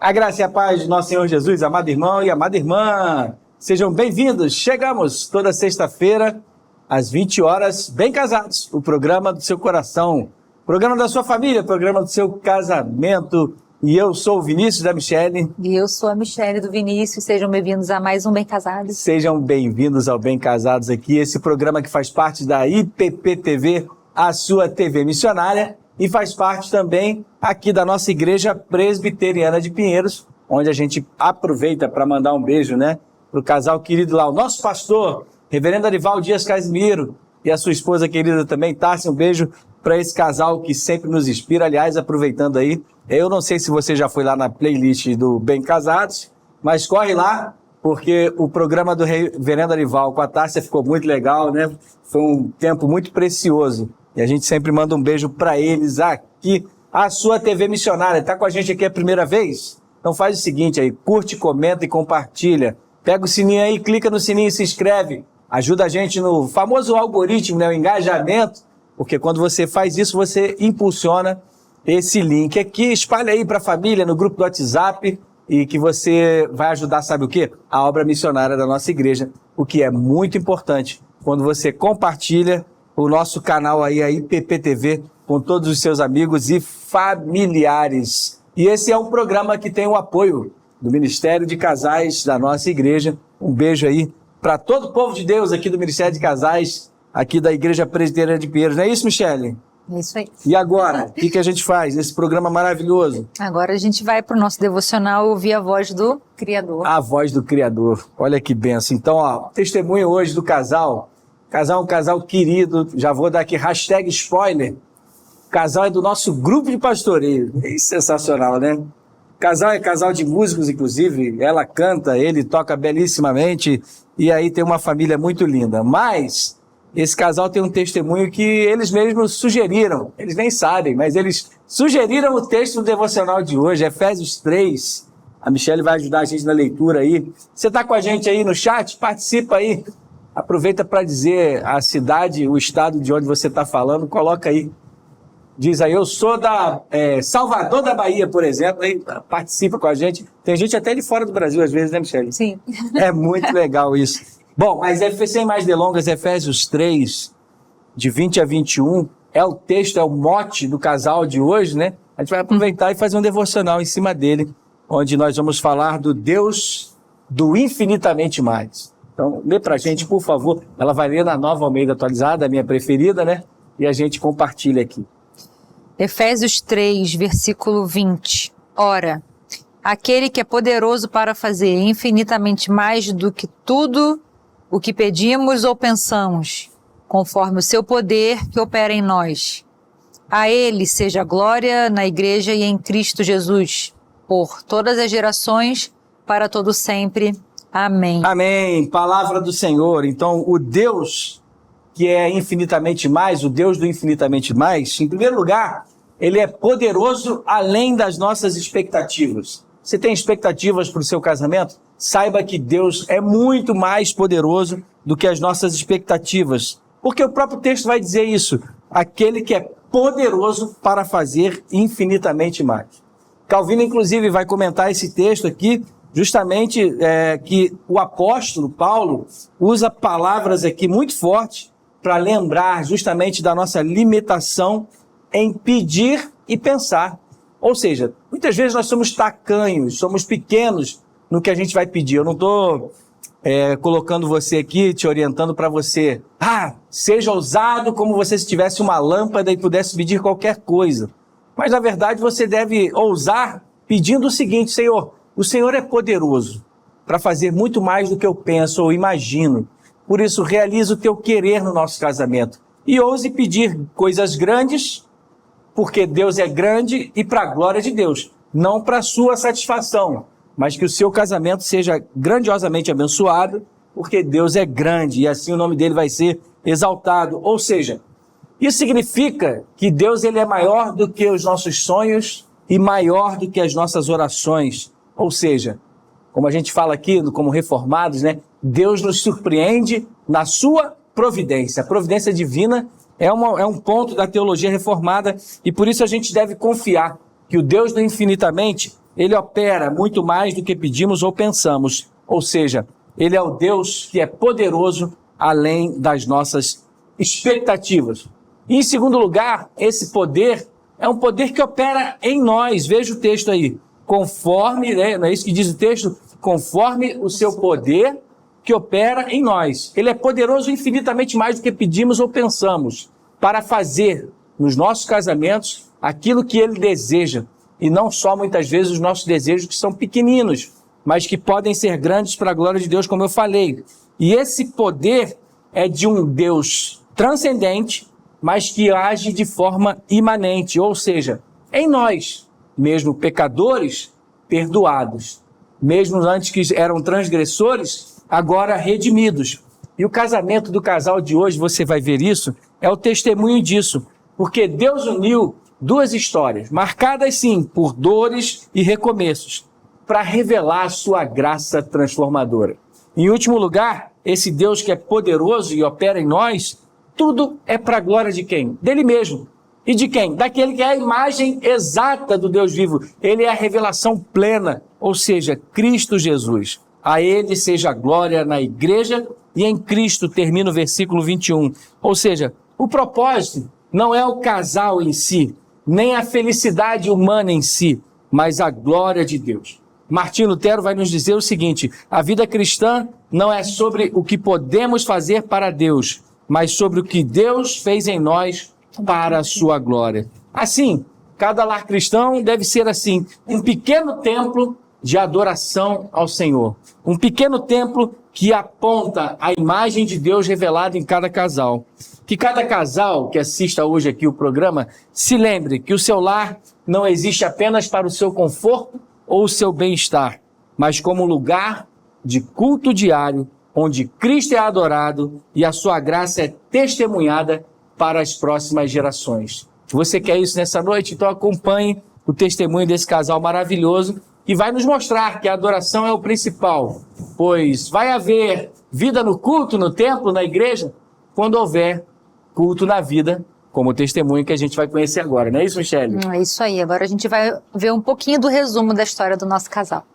A graça e a paz de nosso Senhor Jesus, amado irmão e amada irmã, sejam bem-vindos. Chegamos toda sexta-feira, às 20 horas, Bem Casados, o programa do seu coração, programa da sua família, programa do seu casamento. E eu sou o Vinícius da Michele. E eu sou a Michele do Vinícius. Sejam bem-vindos a mais um Bem Casados. Sejam bem-vindos ao Bem Casados aqui, esse programa que faz parte da IPP-TV, a sua TV missionária, e faz parte também aqui da nossa Igreja Presbiteriana de Pinheiros, onde a gente aproveita para mandar um beijo, né, para o casal querido lá, o nosso pastor, reverendo Arival Dias Casimiro, e a sua esposa querida também, Tássia, um beijo para esse casal que sempre nos inspira. Aliás, aproveitando aí, eu não sei se você já foi lá na playlist do Bem Casados, mas corre lá, porque o programa do reverendo Arival com a Tássia ficou muito legal, né? Foi um tempo muito precioso. E a gente sempre manda um beijo para eles aqui. A sua TV missionária está com a gente aqui a primeira vez? Então faz o seguinte aí, curte, comenta e compartilha. Pega o sininho aí, clica no sininho e se inscreve. Ajuda a gente no famoso algoritmo, né, o engajamento, porque quando você faz isso, você impulsiona esse link aqui, espalha aí para a família, no grupo do WhatsApp, e que você vai ajudar, sabe o quê? A obra missionária da nossa igreja, o que é muito importante quando você compartilha o nosso canal aí, a IPP-TV, com todos os seus amigos e familiares. E esse é um programa que tem o apoio do Ministério de Casais da nossa igreja. Um beijo aí para todo o povo de Deus aqui do Ministério de Casais, aqui da Igreja Presbiteriana de Pinheiros. Não é isso, Michele? É isso aí. E agora, o que a gente faz nesse programa maravilhoso? Agora a gente vai para o nosso devocional ouvir a voz do Criador. A voz do Criador. Olha que benção. Então, ó, testemunho hoje do casal. Casal é um casal querido. Já vou dar aqui hashtag spoiler. O casal é do nosso grupo de pastoreio. É sensacional, né? O casal é casal de músicos, inclusive. Ela canta, ele toca belíssimamente. E aí tem uma família muito linda. Mas esse casal tem um testemunho que eles mesmos sugeriram. Eles nem sabem, mas eles sugeriram o texto do devocional de hoje, Efésios 3. A Michele vai ajudar a gente na leitura aí. Você está com a gente aí no chat? Participa aí. Aproveita para dizer a cidade, o estado de onde você está falando. Coloca aí. Diz aí, eu sou da Salvador da Bahia, por exemplo. Aí participa com a gente. Tem gente até de fora do Brasil, às vezes, né, Michele? Sim. É muito legal isso. Bom, mas sem mais delongas, Efésios 3, de 20 a 21, é o texto, é o mote do casal de hoje, né? A gente vai aproveitar e fazer um devocional em cima dele, onde nós vamos falar do Deus do infinitamente mais. Então, lê pra gente, por favor. Ela vai ler na Nova Almeida Atualizada, a minha preferida, né? E a gente compartilha aqui. Efésios 3, versículo 20. Ora, aquele que é poderoso para fazer infinitamente mais do que tudo o que pedimos ou pensamos, conforme o seu poder que opera em nós. A ele seja a glória na igreja e em Cristo Jesus, por todas as gerações, para todo sempre. Amém. Amém. Palavra do Senhor. Então, o Deus que é infinitamente mais, o Deus do infinitamente mais, em primeiro lugar, ele é poderoso além das nossas expectativas. Você tem expectativas para o seu casamento? Saiba que Deus é muito mais poderoso do que as nossas expectativas. Porque o próprio texto vai dizer isso. Aquele que é poderoso para fazer infinitamente mais. Calvino, inclusive, vai comentar esse texto aqui, justamente que o apóstolo Paulo usa palavras aqui muito fortes para lembrar justamente da nossa limitação em pedir e pensar. Ou seja, muitas vezes nós somos tacanhos, somos pequenos no que a gente vai pedir. Eu não estou colocando você aqui, te orientando para você. Seja ousado como você se tivesse uma lâmpada e pudesse pedir qualquer coisa. Mas, na verdade, você deve ousar pedindo o seguinte: Senhor, o Senhor é poderoso para fazer muito mais do que eu penso ou imagino. Por isso, realiza o teu querer no nosso casamento. E ouse pedir coisas grandes, porque Deus é grande e para a glória de Deus. Não para a sua satisfação, mas que o seu casamento seja grandiosamente abençoado, porque Deus é grande e assim o nome dele vai ser exaltado. Ou seja, isso significa que Deus ele é maior do que os nossos sonhos e maior do que as nossas orações. Ou seja, como a gente fala aqui, como reformados, né? Deus nos surpreende na sua providência. A providência divina é um ponto da teologia reformada e por isso a gente deve confiar que o Deus do infinitamente ele opera muito mais do que pedimos ou pensamos. Ou seja, ele é o Deus que é poderoso além das nossas expectativas. E, em segundo lugar, esse poder é um poder que opera em nós. Veja o texto aí. Conforme, né, não é isso que diz o texto? Conforme o seu poder que opera em nós. Ele é poderoso infinitamente mais do que pedimos ou pensamos para fazer nos nossos casamentos aquilo que ele deseja. E não só, muitas vezes, os nossos desejos que são pequeninos, mas que podem ser grandes para a glória de Deus, como eu falei. E esse poder é de um Deus transcendente, mas que age de forma imanente, ou seja, em nós, mesmo pecadores, perdoados. Mesmo antes que eram transgressores, agora redimidos. E o casamento do casal de hoje, você vai ver isso, é o testemunho disso. Porque Deus uniu duas histórias, marcadas sim por dores e recomeços, para revelar a sua graça transformadora. Em último lugar, esse Deus que é poderoso e opera em nós, tudo é para a glória de quem? Dele mesmo. E de quem? Daquele que é a imagem exata do Deus vivo. Ele é a revelação plena, ou seja, Cristo Jesus. A ele seja a glória na igreja e em Cristo, termina o versículo 21. Ou seja, o propósito não é o casal em si, nem a felicidade humana em si, mas a glória de Deus. Martinho Lutero vai nos dizer o seguinte: a vida cristã não é sobre o que podemos fazer para Deus, mas sobre o que Deus fez em nós para a sua glória. Assim, cada lar cristão deve ser assim, um pequeno templo de adoração ao Senhor. Um pequeno templo que aponta a imagem de Deus revelada em cada casal. Que cada casal que assista hoje aqui o programa se lembre que o seu lar não existe apenas para o seu conforto ou o seu bem-estar, mas como um lugar de culto diário, onde Cristo é adorado e a sua graça é testemunhada para as próximas gerações. Se você quer isso nessa noite, então acompanhe o testemunho desse casal maravilhoso que vai nos mostrar que a adoração é o principal, pois vai haver vida no culto, no templo, na igreja, quando houver culto na vida, como o testemunho que a gente vai conhecer agora. Não é isso, Michele? É isso aí. Agora a gente vai ver um pouquinho do resumo da história do nosso casal.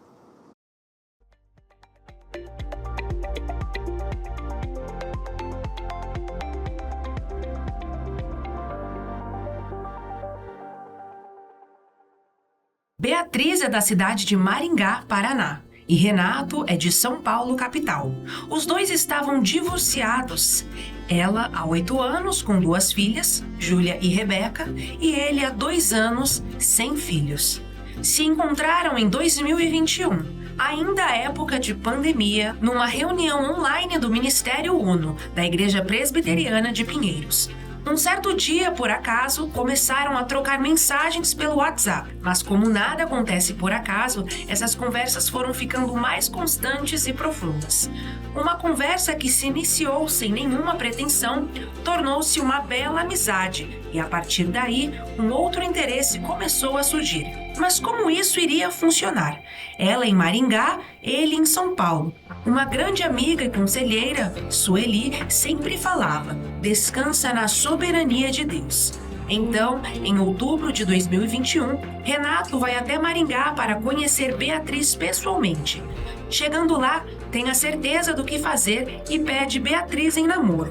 Beatriz é da cidade de Maringá, Paraná, e Renato é de São Paulo, capital. Os dois estavam divorciados. Ela há 8 anos, com 2 filhas, Júlia e Rebeca, e ele há 2 anos, sem filhos. Se encontraram em 2021, ainda época de pandemia, numa reunião online do Ministério Uno, da Igreja Presbiteriana de Pinheiros. Um certo dia, por acaso, começaram a trocar mensagens pelo WhatsApp. Mas como nada acontece por acaso, essas conversas foram ficando mais constantes e profundas. Uma conversa que se iniciou sem nenhuma pretensão, tornou-se uma bela amizade, e a partir daí, um outro interesse começou a surgir. Mas como isso iria funcionar? Ela em Maringá, ele em São Paulo. Uma grande amiga e conselheira, Sueli, sempre falava: descansa na soberania de Deus. Então, em outubro de 2021, Renato vai até Maringá para conhecer Beatriz pessoalmente. Chegando lá, tem a certeza do que fazer e pede Beatriz em namoro.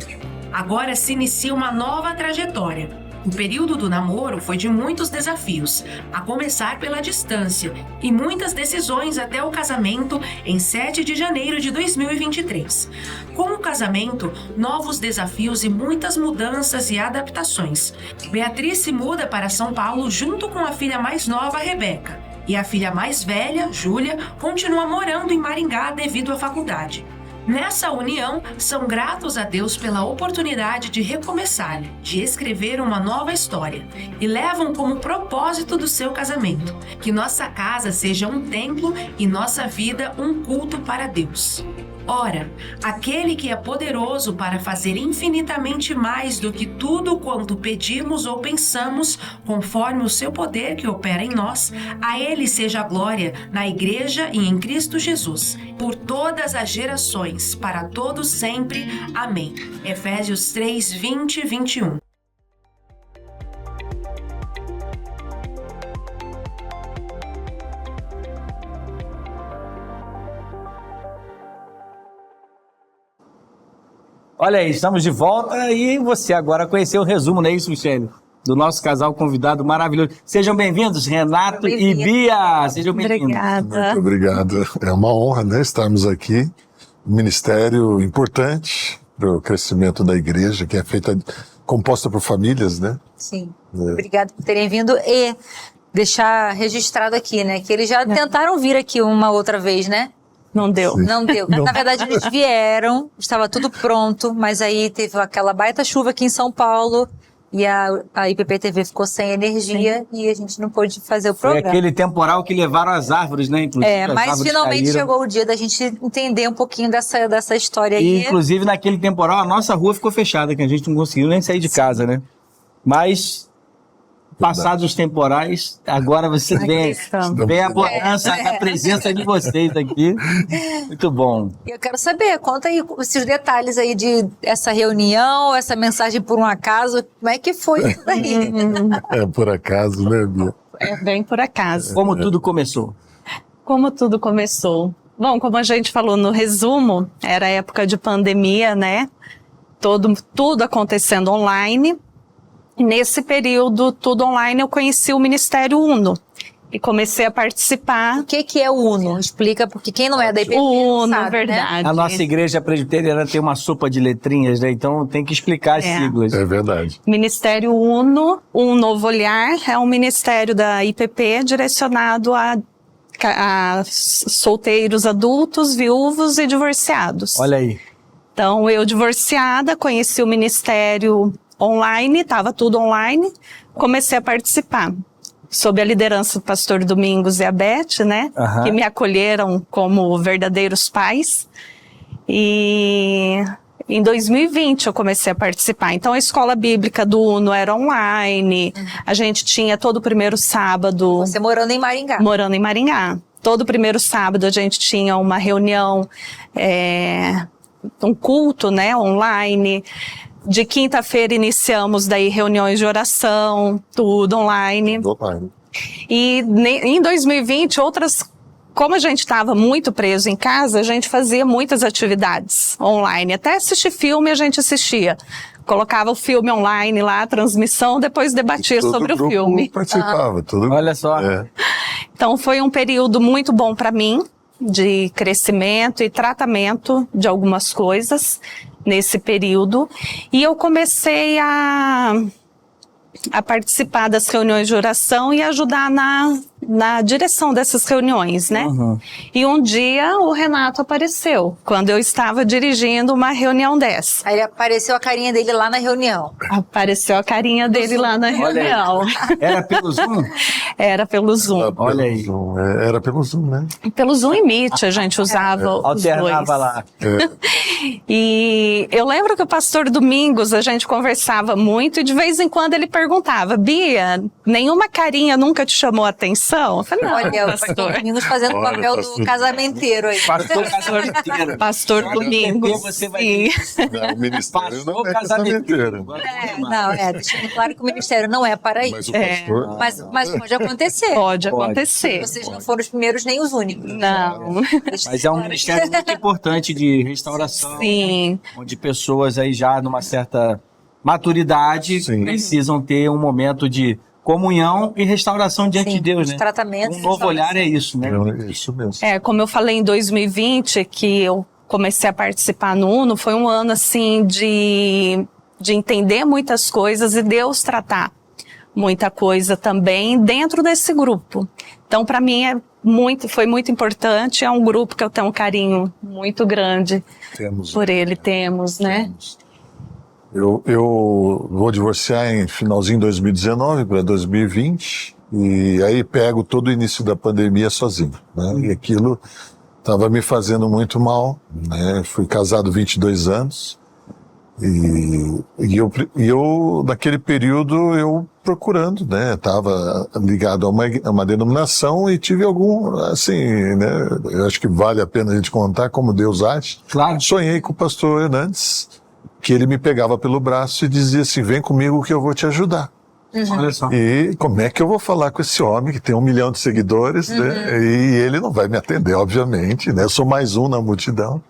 Agora se inicia uma nova trajetória. O período do namoro foi de muitos desafios, a começar pela distância, e muitas decisões até o casamento em 7 de janeiro de 2023. Com o casamento, novos desafios e muitas mudanças e adaptações. Beatriz se muda para São Paulo junto com a filha mais nova, Rebeca, e a filha mais velha, Júlia, continua morando em Maringá devido à faculdade. Nessa união, são gratos a Deus pela oportunidade de recomeçar, de escrever uma nova história, e levam como propósito do seu casamento que nossa casa seja um templo e nossa vida um culto para Deus. Ora, aquele que é poderoso para fazer infinitamente mais do que tudo quanto pedimos ou pensamos, conforme o seu poder que opera em nós, a ele seja a glória na igreja e em Cristo Jesus, por todas as gerações, para todos sempre. Amém. Efésios 3, 20 e 21. Olha aí, estamos de volta e você agora conheceu o resumo, não é isso, Michele? Do nosso casal convidado maravilhoso. Sejam bem-vindos, Renato e Bia. Sejam bem-vindos. Obrigada. Muito obrigado. É uma honra, né, estarmos aqui. Um ministério importante para o crescimento da igreja, que é composta por famílias, né? Sim. Obrigada por terem vindo e deixar registrado aqui, né? Que eles já tentaram vir aqui uma outra vez, né? Não deu. Sim. Não deu. Na verdade, eles vieram, estava tudo pronto, mas aí teve aquela baita chuva aqui em São Paulo e a IPP-TV ficou sem energia e a gente não pôde fazer o Foi programa. aquele temporal que levaram as árvores, né? Inclusive, as Mas árvores finalmente caíram. chegou o dia da gente entender um pouquinho dessa história E, aí. inclusive, naquele temporal, a nossa rua ficou fechada, que a gente não conseguiu nem sair de casa, né? Mas, passados os temporais, agora você vê a bonança, a presença de vocês aqui. Muito bom. Eu quero saber, conta aí esses detalhes aí de essa reunião, essa mensagem por um acaso, como é que foi isso daí? É por acaso, né, Bia? É bem por acaso. Como tudo começou? Como tudo começou? Bom, como a gente falou no resumo, era época de pandemia, né? Tudo acontecendo online. Nesse período, tudo online, eu conheci o Ministério UNO e comecei a participar. O que é o UNO? Explica, porque quem não é da IPP O não UNO, sabe, verdade. A nossa igreja presbiteriana tem uma sopa de letrinhas, né? Então tem que explicar as siglas. É verdade. Ministério UNO, Um Novo Olhar, é um ministério da IPP direcionado a solteiros adultos, viúvos e divorciados. Olha aí. Então, eu divorciada, conheci o ministério online, estava tudo online, comecei a participar. Sob a liderança do pastor Domingos e a Beth, né? Aham. Que me acolheram como verdadeiros pais. E em 2020 eu comecei a participar. Então, a escola bíblica do UNO era online. A gente tinha todo primeiro sábado... Você morando em Maringá. Morando em Maringá. Todo primeiro sábado a gente tinha uma reunião, um culto, né, online. De quinta-feira iniciamos daí reuniões de oração, tudo online. E em 2020, como a gente estava muito preso em casa, a gente fazia muitas atividades online. Até assistir filme a gente assistia. Colocava o filme online lá, a transmissão, depois debatia sobre o filme. Participava, Olha só. Então foi um período muito bom para mim, de crescimento e tratamento de algumas coisas nesse período. E eu comecei a participar das reuniões de oração e ajudar na direção dessas reuniões, né? Uhum. E um dia o Renato apareceu, quando eu estava dirigindo uma reunião dessa. Aí apareceu a carinha dele lá na reunião. Apareceu a carinha dele lá na reunião. Era pelo Zoom? Era pelo Zoom. Olha aí. Era pelo Zoom, né? Pelo Zoom e Meet a gente usava os Alternava dois. lá. E eu lembro que o pastor Domingos, a gente conversava muito e de vez em quando ele perguntava: Bia, nenhuma carinha nunca te chamou a atenção? Eu falei, não, Olha, o pastor Domingos fazendo o papel do casamenteiro aí. Pastor casamenteiro. Pastor Domingos, Você vai sim. Não, o ministério Pastor não é casamenteiro. casamenteiro. Deixando claro que o ministério não é para isso. Mas o pastor... Mas pode acontecer. Pode acontecer. Vocês não foram os primeiros nem os únicos. Não. Mas é um ministério muito importante de restauração. Sim. Onde pessoas aí já numa certa maturidade Sim. precisam ter um momento de comunhão e restauração diante de Deus, né? Tratamento. Um novo olhar é isso, né? É isso mesmo. Como eu falei em 2020, que eu comecei a participar no UNO, foi um ano assim de entender muitas coisas e Deus tratar muita coisa também dentro desse grupo. Então, para mim, foi muito importante. É um grupo que eu tenho um carinho muito grande por ele. Temos, né? Eu vou divorciar em finalzinho de 2019 para 2020 e aí pego todo o início da pandemia sozinho, né? E aquilo estava me fazendo muito mal, né? Fui casado 22 anos e eu naquele período eu procurando, né? Estava ligado a uma denominação e tive algum, assim, né? Eu acho que vale a pena a gente contar como Deus age. Claro. Sonhei com o pastor Hernandes, que ele me pegava pelo braço e dizia assim: vem comigo que eu vou te ajudar. Olha só. E como é que eu vou falar com esse homem que tem 1 milhão de seguidores, né? E ele não vai me atender, obviamente, né? Eu sou mais um na multidão.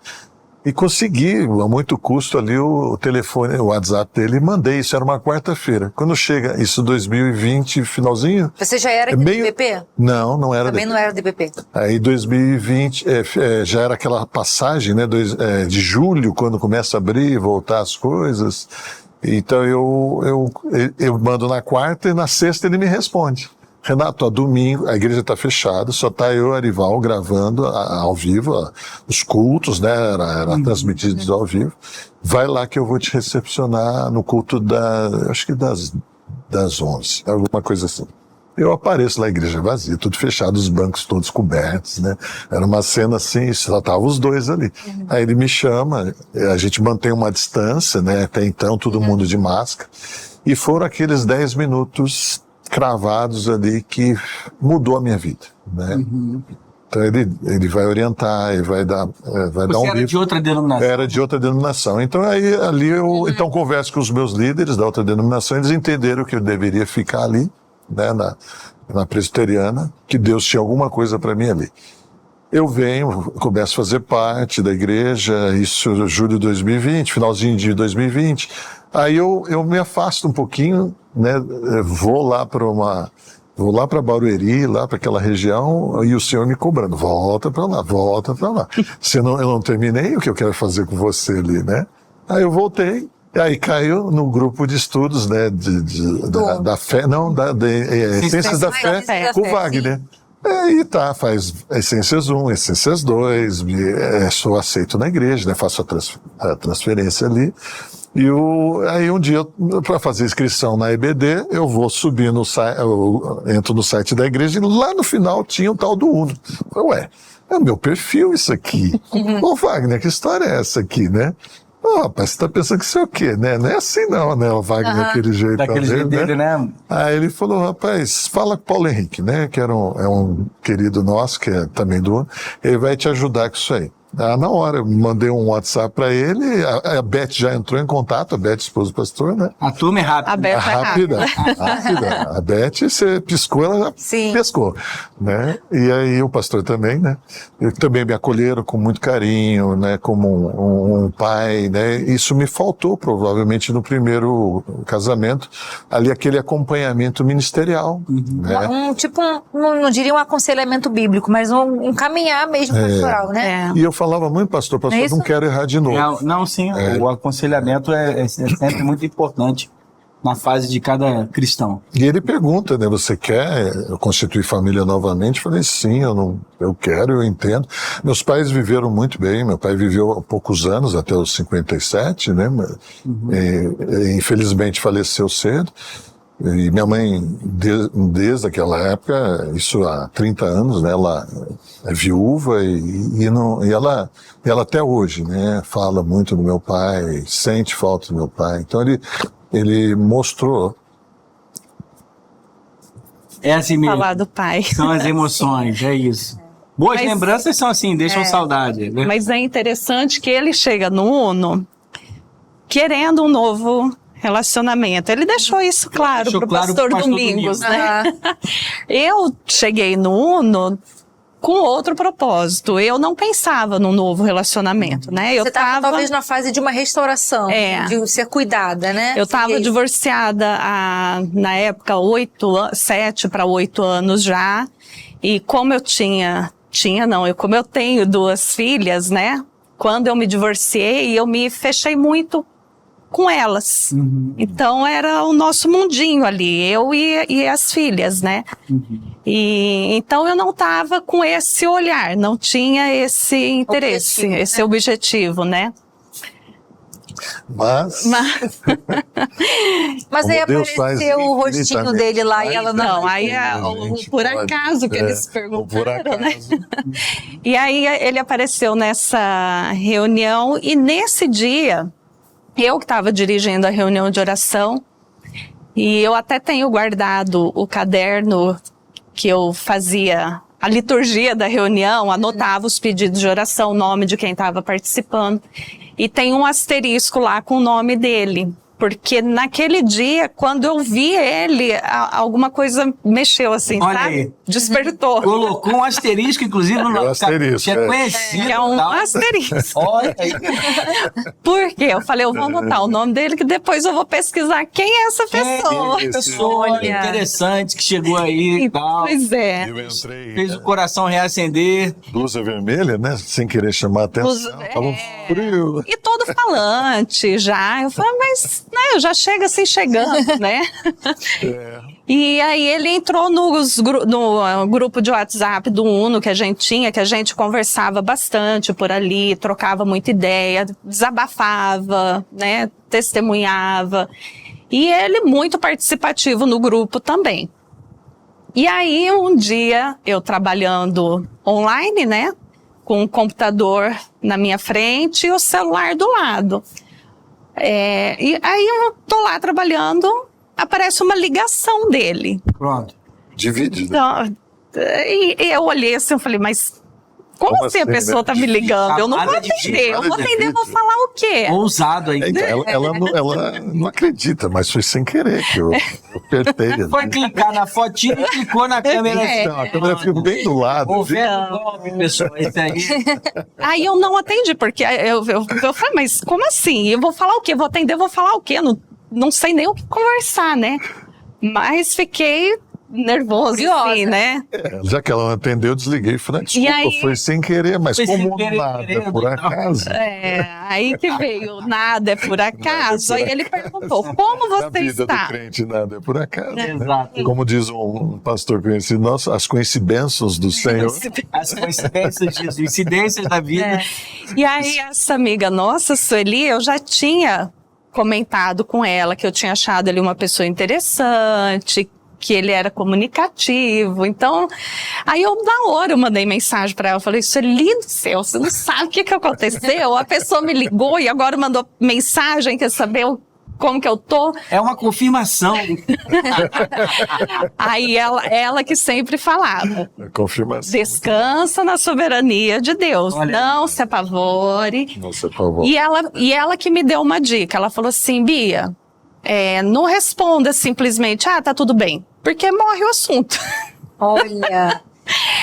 E consegui, a muito custo ali, o telefone, o WhatsApp dele, e mandei. Isso era uma quarta-feira. Quando chega, isso 2020, finalzinho... Você já era DPP? Não era Também DPP. não era DPP. Aí 2020, já era aquela passagem, né, de julho, quando começa a abrir, voltar as coisas. Então eu mando na quarta e na sexta ele me responde. Renato, domingo, a igreja está fechada, só está eu e Arival gravando ao vivo, os cultos, né, era transmitidos ao vivo. Vai lá que eu vou te recepcionar no culto acho que das 11, alguma coisa assim. Eu apareço lá, a igreja vazia, tudo fechado, os bancos todos cobertos, né? Era uma cena assim, só estavam os dois ali. Aí ele me chama, a gente mantém uma distância, né? Até então, todo mundo de máscara. E foram aqueles 10 minutos cravados ali que mudou a minha vida, né? Então ele vai orientar, ele vai dar um era de outra denominação? Era de outra denominação. Então aí ali eu então converso com os meus líderes da outra denominação, eles entenderam que eu deveria ficar ali, né, na presbiteriana, que Deus tinha alguma coisa para mim ali. Eu venho, começo a fazer parte da igreja, isso julho de 2020, finalzinho de 2020. Aí eu me afasto um pouquinho, né, vou lá para Barueri, lá para aquela região, e o Senhor me cobrando, volta para lá. Eu não terminei o que eu quero fazer com você ali, né? Aí eu voltei, e aí caiu no grupo de estudos, né, da fé, não, Essências da Fé, com o Wagner. E faz Essências 1, Essências 2, sou aceito na igreja, né, faço a transferência ali. E aí um dia, para fazer inscrição na EBD, eu vou subir no site, eu entro no site da igreja e lá no final tinha um tal do Uno. Ué, é o meu perfil isso aqui. Ô Wagner, que história é essa aqui, né? Rapaz, você tá pensando que isso é o quê, né? Não é assim não, né? O Wagner daquele jeito. Daquele jeito dele, né? Aí ele falou, rapaz, fala com o Paulo Henrique, né? Que é um querido nosso, que é também do Uno. Ele vai te ajudar com isso aí. Na hora, eu mandei um WhatsApp pra ele, a Beth já entrou em contato, a Beth, esposa do pastor, né? A turma é rápida. A Beth é rápida. A Beth, você piscou, ela já pescou, né? E aí o pastor também, né? Também me acolheram com muito carinho, né? Como um pai, né? Isso me faltou, provavelmente, no primeiro casamento, ali aquele acompanhamento ministerial, né? Não diria um aconselhamento bíblico, mas um caminhar mesmo pastoral, né? E eu falava muito, pastor, não quero errar de novo. Não, sim, o aconselhamento é sempre muito importante na fase de cada cristão. E ele pergunta, né, você quer constituir família novamente? Eu falei, sim, eu quero, eu entendo. Meus pais viveram muito bem, meu pai viveu há poucos anos, até os 57, né, infelizmente faleceu cedo. E minha mãe, desde aquela época, isso há 30 anos, né, ela é viúva e ela até hoje, né, fala muito do meu pai, sente falta do meu pai. Então ele mostrou. É assim mesmo. Falar do pai. São as emoções, é isso. Boas lembranças são assim, deixam saudade. Né? Mas é interessante que ele chega no Uno querendo um novo relacionamento. Ele deixou isso claro para o pastor Domingos, né? Eu cheguei no Uno com outro propósito. Eu não pensava num novo relacionamento, né? Você estava talvez na fase de uma restauração, de ser cuidada, né? Eu estava divorciada na época 7 para 8 anos já. E como eu como eu tenho 2 filhas, né? Quando eu me divorciei, eu me fechei muito com elas. Então era o nosso mundinho ali, eu e as filhas, né? E então eu não estava com esse olhar, não tinha esse interesse, esse objetivo, né? Mas aí apareceu o rostinho dele lá e ela não. Aí por acaso que eles perguntaram, né? E aí ele apareceu nessa reunião e nesse dia eu que estava dirigindo a reunião de oração, e eu até tenho guardado o caderno que eu fazia a liturgia da reunião, anotava os pedidos de oração, o nome de quem estava participando, e tem um asterisco lá com o nome dele. porque naquele dia, quando eu vi ele, alguma coisa mexeu assim, Olha sabe? aí. Despertou. Colocou um asterisco, inclusive, no nome. asterisco, Tinha é. conhecido. É um tal. asterisco. Olha aí. Por quê? Eu falei, eu vou anotar o nome dele, que depois eu vou pesquisar quem é essa pessoa. Que pessoa Olha. interessante que chegou aí e tal. Pois é. Eu entrei, Fez o coração reacender. blusa vermelha, né? Sem querer chamar a atenção. Blusa- Tava um frio. E todo falante já. Eu falei, mas né, eu já chego assim chegando, né? E aí ele entrou no grupo de WhatsApp do Uno que a gente tinha, que a gente conversava bastante por ali, trocava muita ideia, desabafava, né? Testemunhava. E ele muito participativo no grupo também. E aí um dia eu trabalhando online, né? Com o computador na minha frente e o celular do lado. E aí eu tô lá trabalhando, aparece uma ligação dele. Pronto. Divide, né? Então, e eu olhei assim, eu falei, mas como assim a assim, pessoa né? tá me ligando? Eu não vou Chamada de atender, eu vou chamada de atender, eu vou vídeo. falar o quê? Ousado aí. Então, ela não acredita, mas foi sem querer que eu apertei. Foi clicar na fotinha e clicou na câmera. Então, a câmera fica bem do lado. Vou ver o nome, pessoal. Esse aí. Aí eu não atendi, porque eu falei, mas como assim? Eu vou falar o quê? Vou atender, eu vou falar o quê? Não sei nem o que conversar, né? Mas fiquei nervosa, Curiosa. assim, né? Já que ela não atendeu, eu desliguei e falei, desculpa, aí- foi sem querer, mas Foi sem como querer, nada, querendo, por não. acaso. Aí que veio, nada é por acaso. Aí ele perguntou, como Na você vida do está? crente, nada é por acaso. né? Exato. Como diz um pastor conhecido nosso, as coincidências do Senhor. As coincidências, as incidências da vida. E aí essa amiga nossa, Sueli, eu já tinha comentado com ela que eu tinha achado ele uma pessoa interessante, que ele era comunicativo. Então, aí eu na hora eu mandei mensagem pra ela, falei, Sueli do céu, você não sabe o que aconteceu? A pessoa me ligou e agora mandou mensagem, quer saber como que eu tô? É uma confirmação. Aí ela que sempre falava, Confirmação. descansa na soberania de Deus, Olha aí. não se apavore. Nossa, por favor. E ela que me deu uma dica, ela falou assim, Bia, não responda simplesmente, tá tudo bem, porque morre o assunto. Olha,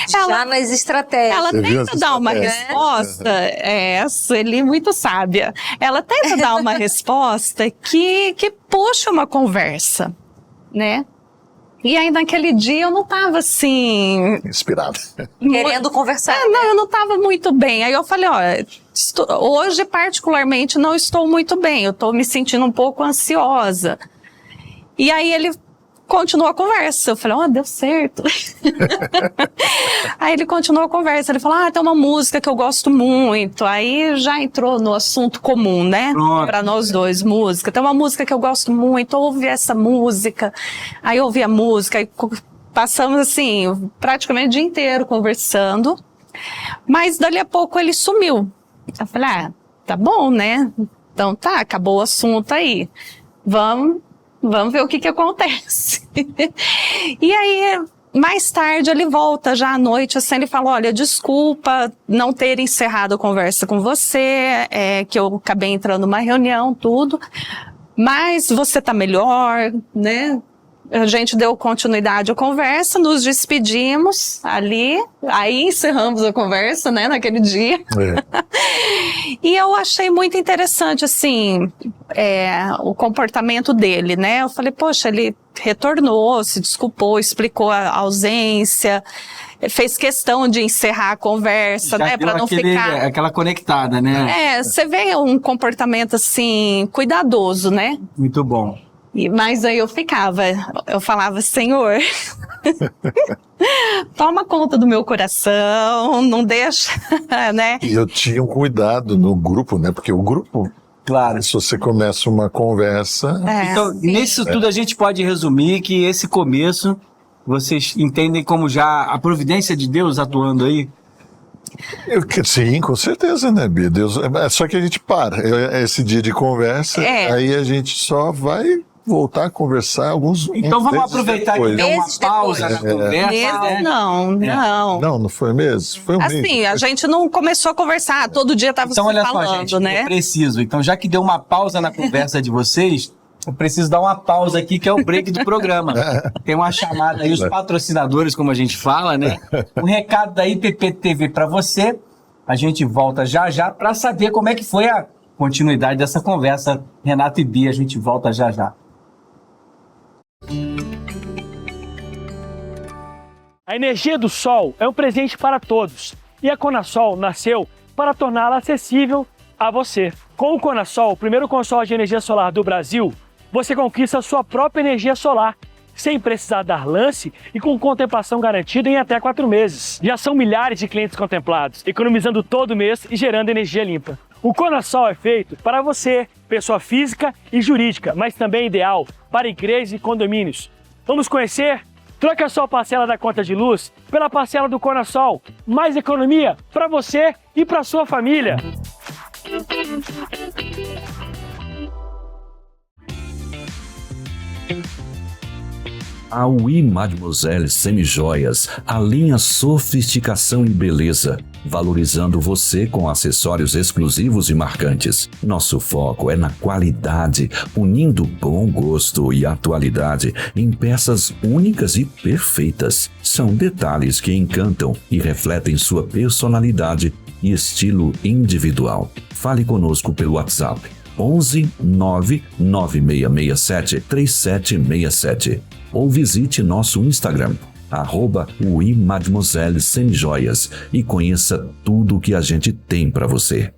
já Ela- nas estratégias. Ela Você viu tenta essa dar uma estratégia? resposta, Sueli muito sábia, ela tenta dar uma resposta que puxa uma conversa, né? E aí naquele dia eu não tava assim... Inspirado. Querendo conversar. Não, eu não tava muito bem. Aí eu falei, hoje particularmente não estou muito bem, eu tô me sentindo um pouco ansiosa. E aí ele continuou a conversa. Eu falei, deu certo. Aí ele continuou a conversa, ele falou, tem uma música que eu gosto muito. Aí já entrou no assunto comum, né? Pronto. Pra nós dois, música. Tem uma música que eu gosto muito, ouve essa música. Aí eu ouvi a música, aí passamos assim, praticamente o dia inteiro conversando. Mas dali a pouco ele sumiu. Eu falei, tá bom, né? Então tá, acabou o assunto aí. Vamos ver o que acontece. E aí, mais tarde, ele volta já à noite, assim, ele fala, olha, desculpa não ter encerrado a conversa com você, que eu acabei entrando numa reunião, tudo, mas você tá melhor, né? A gente deu continuidade à conversa, nos despedimos ali, aí encerramos a conversa, né, naquele dia. E eu achei muito interessante, assim, o comportamento dele, né? Eu falei, poxa, ele retornou, se desculpou, explicou a ausência, fez questão de encerrar a conversa, Já né, deu para não ficar... aquela conectada, né? Você vê um comportamento, assim, cuidadoso, né? Muito bom. Mas aí eu falava, Senhor, toma conta do meu coração, não deixa, né? E eu tinha um cuidado no grupo, né? Porque o grupo, Claro. se você começa uma conversa, Então, nisso tudo a gente pode resumir que esse começo, vocês entendem como já a providência de Deus atuando aí? sim, com certeza, né, Bia? Deus, só que a gente para. Esse dia de conversa, aí a gente só vai voltar a conversar alguns Então vamos meses aproveitar depois. que deu uma Meses pausa depois. na conversa, Mesmo né? não. Não foi mesmo? Foi um mês. Assim, a gente não começou a conversar, todo dia tava Então, se olha só, falando, gente, né? eu preciso. Então, já que deu uma pausa na conversa de vocês, Eu preciso dar uma pausa aqui, que é o break do programa. Tem uma chamada aí, os patrocinadores, como a gente fala, né? Um recado da IPP TV para você. A gente volta já já para saber como é que foi a continuidade dessa conversa. Renato e Bia, a gente volta já já. A energia do sol é um presente para todos e a Conasol nasceu para torná-la acessível a você. Com o Conasol, o primeiro consórcio de energia solar do Brasil, você conquista a sua própria energia solar, sem precisar dar lance e com contemplação garantida em até 4 meses. Já são milhares de clientes contemplados, economizando todo mês e gerando energia limpa. O Conasol é feito para você, pessoa física e jurídica, mas também ideal para igrejas e condomínios. Vamos conhecer? Troque a sua parcela da conta de luz pela parcela do Conasol. Mais economia para você e para sua família. A Oui Mademoiselle Semijoias alinha sofisticação e beleza, valorizando você com acessórios exclusivos e marcantes. Nosso foco é na qualidade, unindo bom gosto e atualidade em peças únicas e perfeitas. São detalhes que encantam e refletem sua personalidade e estilo individual. Fale conosco pelo WhatsApp 11 99667 3767 ou visite nosso Instagram @Oui Mademoiselle Semijoias e conheça tudo o que a gente tem para você.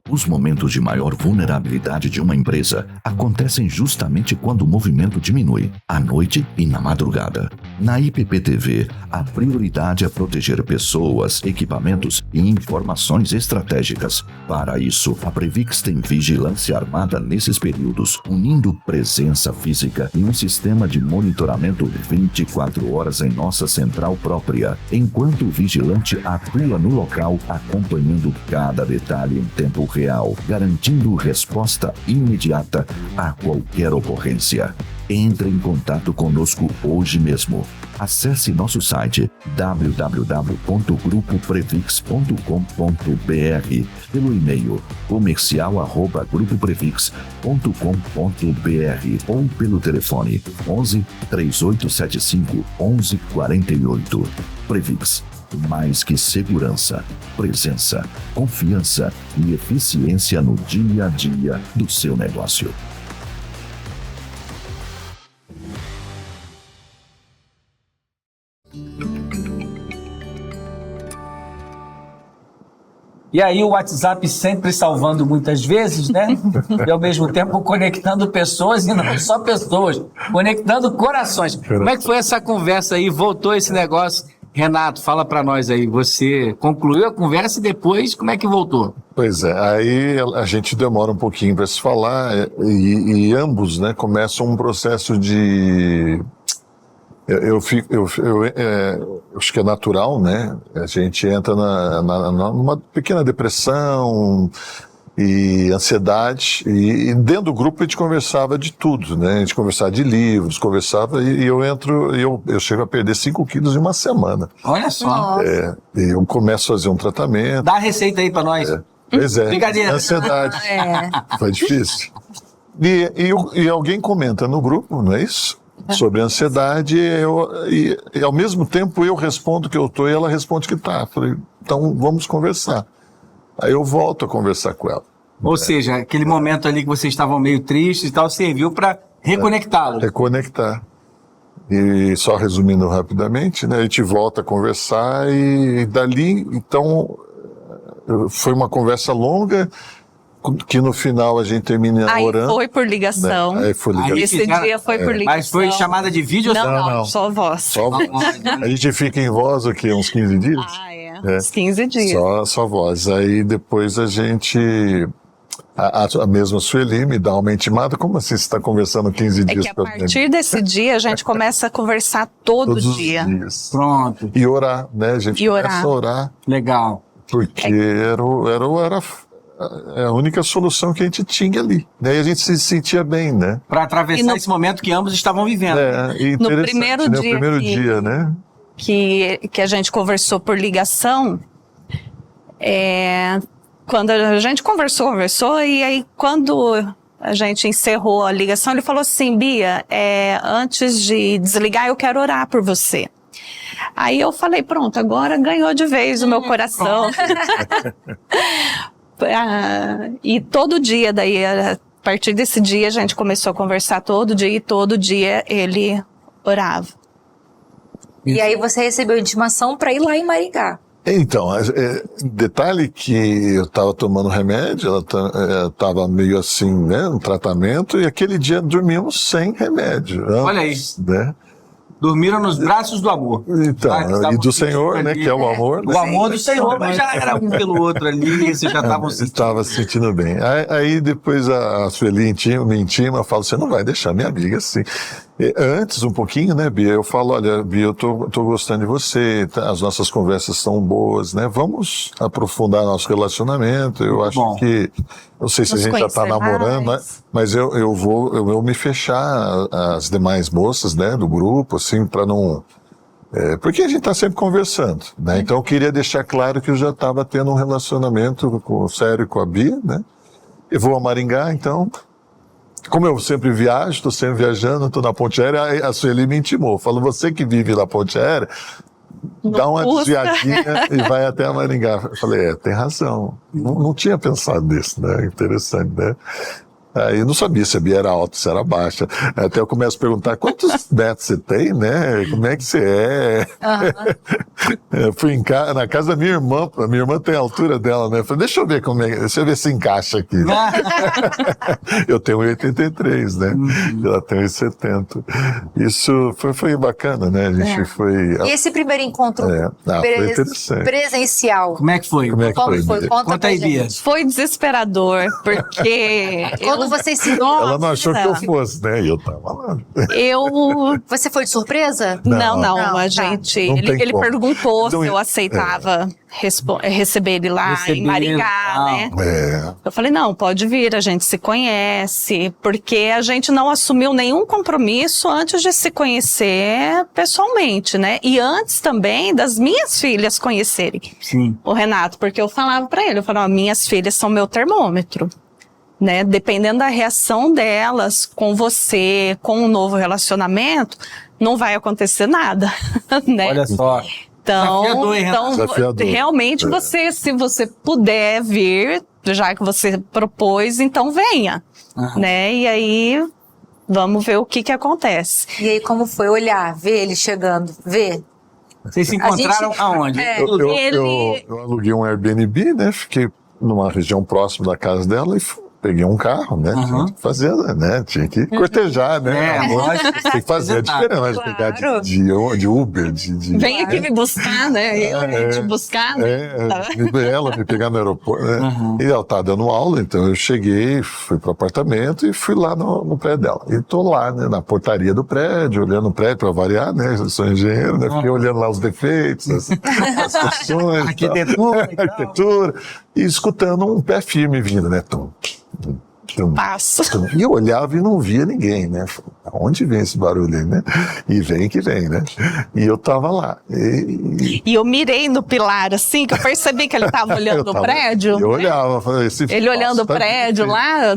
Os momentos de maior vulnerabilidade de uma empresa acontecem justamente quando o movimento diminui, à noite e na madrugada. Na IPP-TV, a prioridade é proteger pessoas, equipamentos e informações estratégicas. Para isso, a Previx tem vigilância armada nesses períodos, unindo presença física e um sistema de monitoramento 24 horas em nossa central própria, enquanto o vigilante atua no local acompanhando cada detalhe em tempo real, garantindo resposta imediata a qualquer ocorrência. Entre em contato conosco hoje mesmo. Acesse nosso site www.grupoprevix.com.br, pelo e-mail comercial@grupoprevix.com.br ou pelo telefone 11 3875 1148. Previx. Mais que segurança, presença, confiança e eficiência no dia a dia do seu negócio. E aí o WhatsApp sempre salvando muitas vezes, né? E ao mesmo tempo conectando pessoas e não só pessoas, conectando corações. Como é que foi essa conversa aí? Voltou esse negócio? Renato, fala para nós aí, você concluiu a conversa e depois como é que voltou? Pois é, aí a gente demora um pouquinho para se falar e ambos, né, começam um processo de... Eu acho que é natural, né? A gente entra numa pequena depressão e ansiedade, e dentro do grupo a gente conversava de tudo, né? A gente conversava de livros, conversava, e eu chego a perder 5 quilos em uma semana. Olha só. Eu começo a fazer um tratamento. Dá a receita aí para nós. Pois é, Brincadeira. ansiedade. Foi difícil. E alguém comenta no grupo, não é isso? Sobre a ansiedade, e ao mesmo tempo eu respondo que eu estou e ela responde que está. Falei, então vamos conversar. Aí eu volto a conversar com ela. Ou seja, aquele momento ali que vocês estavam meio tristes e tal, serviu para reconectá-lo. Reconectar. E só resumindo rapidamente, né, a gente volta a conversar e dali, então, foi uma conversa longa, que no final a gente termina orando. Aí foi por ligação. Né? Aí foi ligação. Esse dia foi por ligação. Mas foi chamada de vídeo ou Não, só voz. Só voz. A gente fica em voz o quê? Uns 15 dias? Uns 15 dias. Só voz. Aí depois a gente... A mesma Sueli me dá uma intimada. Como assim você está conversando 15 dias? É que a partir desse dia a gente começa a conversar todo dia. Os dias. Pronto. E orar, né? A gente começa a orar. Legal. Porque era a única solução que a gente tinha ali. Daí a gente se sentia bem, né? Para atravessar esse momento que ambos estavam vivendo. No primeiro né? dia, o primeiro dia, né? Que a gente conversou por ligação, quando a gente conversou, e aí quando a gente encerrou a ligação, ele falou assim, Bia, antes de desligar eu quero orar por você. Aí eu falei, pronto, agora ganhou de vez o meu coração. E todo dia daí, a partir desse dia a gente começou a conversar todo dia e todo dia ele orava. E aí você recebeu intimação para ir lá em Maringá. Então, detalhe que eu estava tomando remédio, ela estava meio assim, né, no tratamento, e aquele dia dormimos sem remédio. Olha aí. Né? Dormiram nos braços do amor. Então, e do Senhor, né, que é o amor. Né? O amor do Senhor, mas já era um pelo outro ali, e vocês já estavam sentindo. Estava se sentindo bem. Aí depois a Sueli me intima, fala, você não vai deixar minha amiga assim. Antes, um pouquinho, né, Bia, eu falo, olha, Bia, eu tô gostando de você, as nossas conversas são boas, né, vamos aprofundar nosso relacionamento, eu acho que, não sei se a gente já tá namorando, né, mas eu vou me fechar às demais moças, né, do grupo, assim, para não... porque a gente tá sempre conversando, né, então eu queria deixar claro que eu já estava tendo um relacionamento sério com a Bia, né, eu vou a Maringá, então... Como eu sempre viajo, estou sempre viajando, estou na ponte aérea, a Sueli me intimou. Falou, você que vive na ponte aérea, dá uma desviadinha e vai até a Maringá. Eu falei, tem razão. Não tinha pensado nisso, né? Interessante, né? Aí eu não sabia se a Bia era alta, se era baixa. Até eu começo a perguntar, quantos metros você tem, né? Como é que você é? Eu fui na casa da minha irmã tem a altura dela, né? Eu falei, deixa eu ver deixa eu ver se encaixa aqui. Eu tenho 1,83, né? Ela tem 1,70. Isso foi bacana, né? A gente foi... E esse primeiro encontro foi interessante. Presencial? Como é que foi? Como foi? Conta aí, Bia. Foi desesperador, porque... Quando vocês se... Ela não achou que eu fosse, né? E eu tava lá. Você foi de surpresa? Não, a gente... Ele perguntou se eu aceitava receber ele lá em Maringá, né? Eu falei, não, pode vir, a gente se conhece, porque a gente não assumiu nenhum compromisso antes de se conhecer pessoalmente, né? E antes também das minhas filhas conhecerem o Renato, porque eu falava pra ele, minhas filhas são meu termômetro. Né? Dependendo da reação delas com você, com um novo relacionamento, não vai acontecer nada, né? Olha só. Então realmente se você puder vir, já que você propôs, então venha, né? E aí vamos ver o que acontece. E aí como foi olhar, ver ele chegando, ver? Vocês se encontraram aonde? Eu aluguei um Airbnb, né? Fiquei numa região próxima da casa dela e peguei um carro, né? Tinha que fazer, né? Tinha que cortejar, né? Tem que fazer a diferença, pegar de Uber, Vem aqui me buscar, né? Eu te buscar, né? Ela me pegar no aeroporto, né? E ela tá dando aula, então eu cheguei, fui pro apartamento e fui lá no prédio dela. E tô lá, né? Na portaria do prédio, olhando o prédio pra variar, né? Eu sou engenheiro, né? Fiquei olhando lá os defeitos, as questões, arquitetura, e escutando um pé firme vindo, né? Passo. E eu olhava e não via ninguém, né? Onde vem esse barulho aí, né? E vem que vem, né? E eu tava lá. E eu mirei no pilar, assim, que eu percebi que ele tava olhando o prédio. Eu olhava, falei, ele olhando o prédio lá,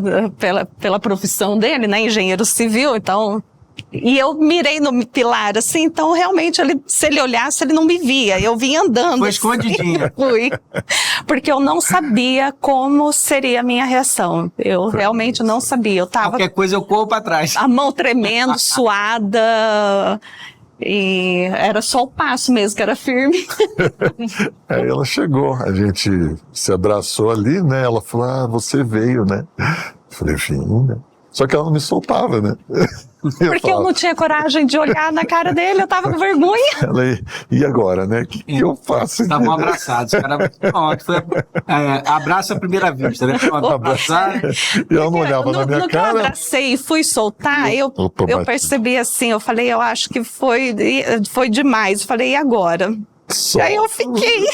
pela profissão dele, né? Engenheiro civil, então... E eu mirei no pilar, assim, então realmente, se ele olhasse, ele não me via. Eu vinha andando. Foi escondidinha. Fui. Porque eu não sabia como seria a minha reação. Eu realmente não sabia. Eu tava... Qualquer coisa eu corro pra trás. A mão tremendo, suada... E era só o passo mesmo, que era firme. Aí ela chegou, a gente se abraçou ali, né? Ela falou, você veio, né? Eu falei, vim, né? Só que ela não me soltava, né? Porque eu não tinha coragem de olhar na cara dele, eu tava com vergonha. E agora, né? O que eu faço? Estavam abraçados. Abraço à primeira vista, né? E ela não olhava na minha cara. Que eu abracei e fui soltar, eu percebi assim, eu falei, eu acho que foi demais. Eu falei, e agora? E aí eu fiquei.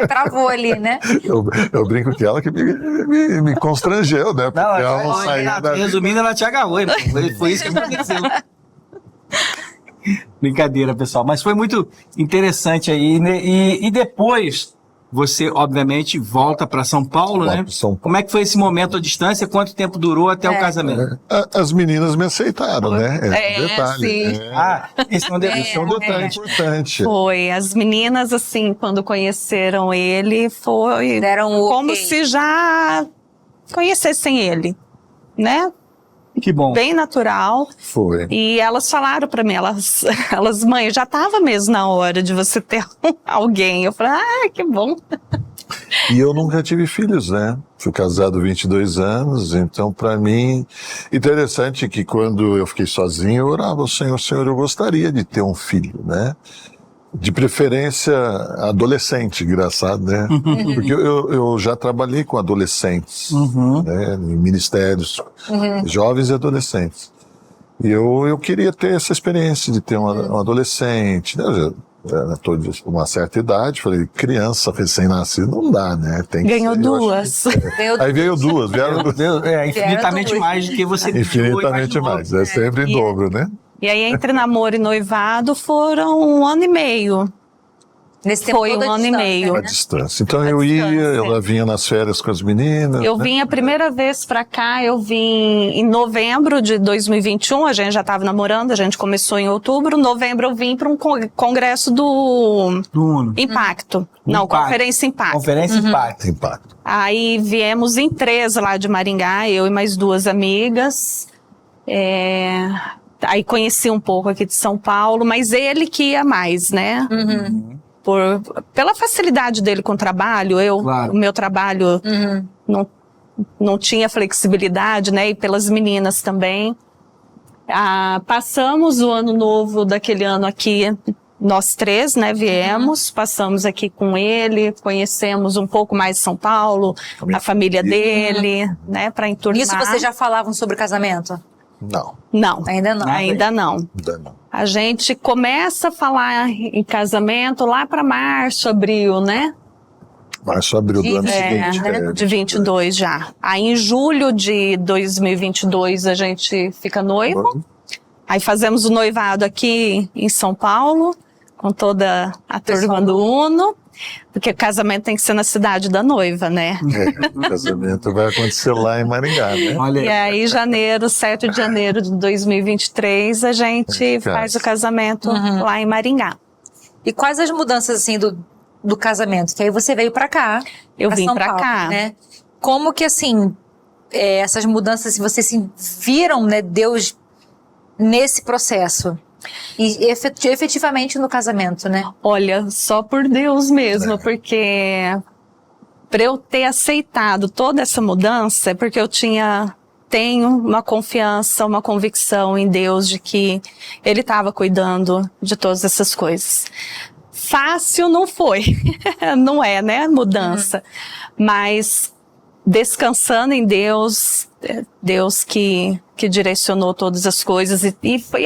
Travou ali, né? Eu brinco que ela que me constrangeu, né? Porque ela não saía da... Resumindo, ela te agarrou, hein? Foi isso que aconteceu. Brincadeira, pessoal. Mas foi muito interessante aí. E depois você, obviamente, volta para São Paulo, né? São Paulo. Como é que foi esse momento à distância? Quanto tempo durou até o casamento? As meninas me aceitaram, né? Esse é um detalhe. Sim. Esse é um detalhe importante. Foi. As meninas, assim, quando conheceram ele, foi Deram o como ok. se já conhecessem ele, né? Que bom. Bem natural. Foi. E elas falaram pra mim, elas, mãe, já tava mesmo na hora de você ter alguém. Eu falei, que bom. E eu nunca tive filhos, né? Fui casado 22 anos, então para mim, interessante que quando eu fiquei sozinho, eu orava ao Senhor, Senhor, eu gostaria de ter um filho, né? De preferência adolescente, engraçado, né? Porque eu já trabalhei com adolescentes, né? Em ministérios, jovens e adolescentes. E eu queria ter essa experiência de ter um adolescente, né? Eu já estou de uma certa idade, falei, criança recém-nascida não dá, né? Tem que Ganhou ser, duas. Aí veio duas, vieram Infinitamente mais do que você infinitamente mais, é sempre em dobro, né? E aí, entre namoro e noivado, foram 1 ano e meio. Nesse tempo Foi todo 1 à ano e distância, meio. À né? distância. Então À eu ia, distância. ela vinha nas férias com as meninas. Eu né? vim a primeira vez pra cá, eu vim em novembro de 2021, a gente já estava namorando, a gente começou em outubro. Novembro eu vim para um congresso do Uno. Impacto. Não, Impacto. Conferência Impacto. Conferência Impacto. Impacto. Aí viemos em 13 lá de Maringá, eu e mais 2 amigas. Aí conheci um pouco aqui de São Paulo, mas ele que ia mais, né? Pela facilidade dele com o trabalho, Claro. o meu trabalho não tinha flexibilidade, né? E pelas meninas também. Passamos o ano novo daquele ano aqui, nós 3, né? Viemos, passamos aqui com ele, conhecemos um pouco mais de São Paulo, a família dele, né? Para enturmar. Isso vocês já falavam sobre casamento? Não, Não. Ainda não. Ainda não. ainda não. A gente começa a falar em casamento lá para março, abril, né? Março, abril do ano seguinte. De 22 já. Aí em julho de 2022 a gente fica noivo. Aí fazemos o noivado aqui em São Paulo, com toda a turma do Uno. Porque o casamento tem que ser na cidade da noiva, né? O casamento vai acontecer lá em Maringá, né? Olha E aí, 7 de janeiro de 2023, a gente faz o casamento lá em Maringá. E quais as mudanças, assim, do casamento? Que aí você veio pra cá. Eu vim São pra Paulo, cá. né? Como que, assim, essas mudanças, se vocês assim, viram, né, Deus nesse processo? E efetivamente no casamento, né? Olha, só por Deus mesmo, porque para eu ter aceitado toda essa mudança, é porque eu tenho uma confiança, uma convicção em Deus de que Ele estava cuidando de todas essas coisas. Fácil não foi, não é, né, mudança, mas descansando em Deus, Deus que direcionou todas as coisas e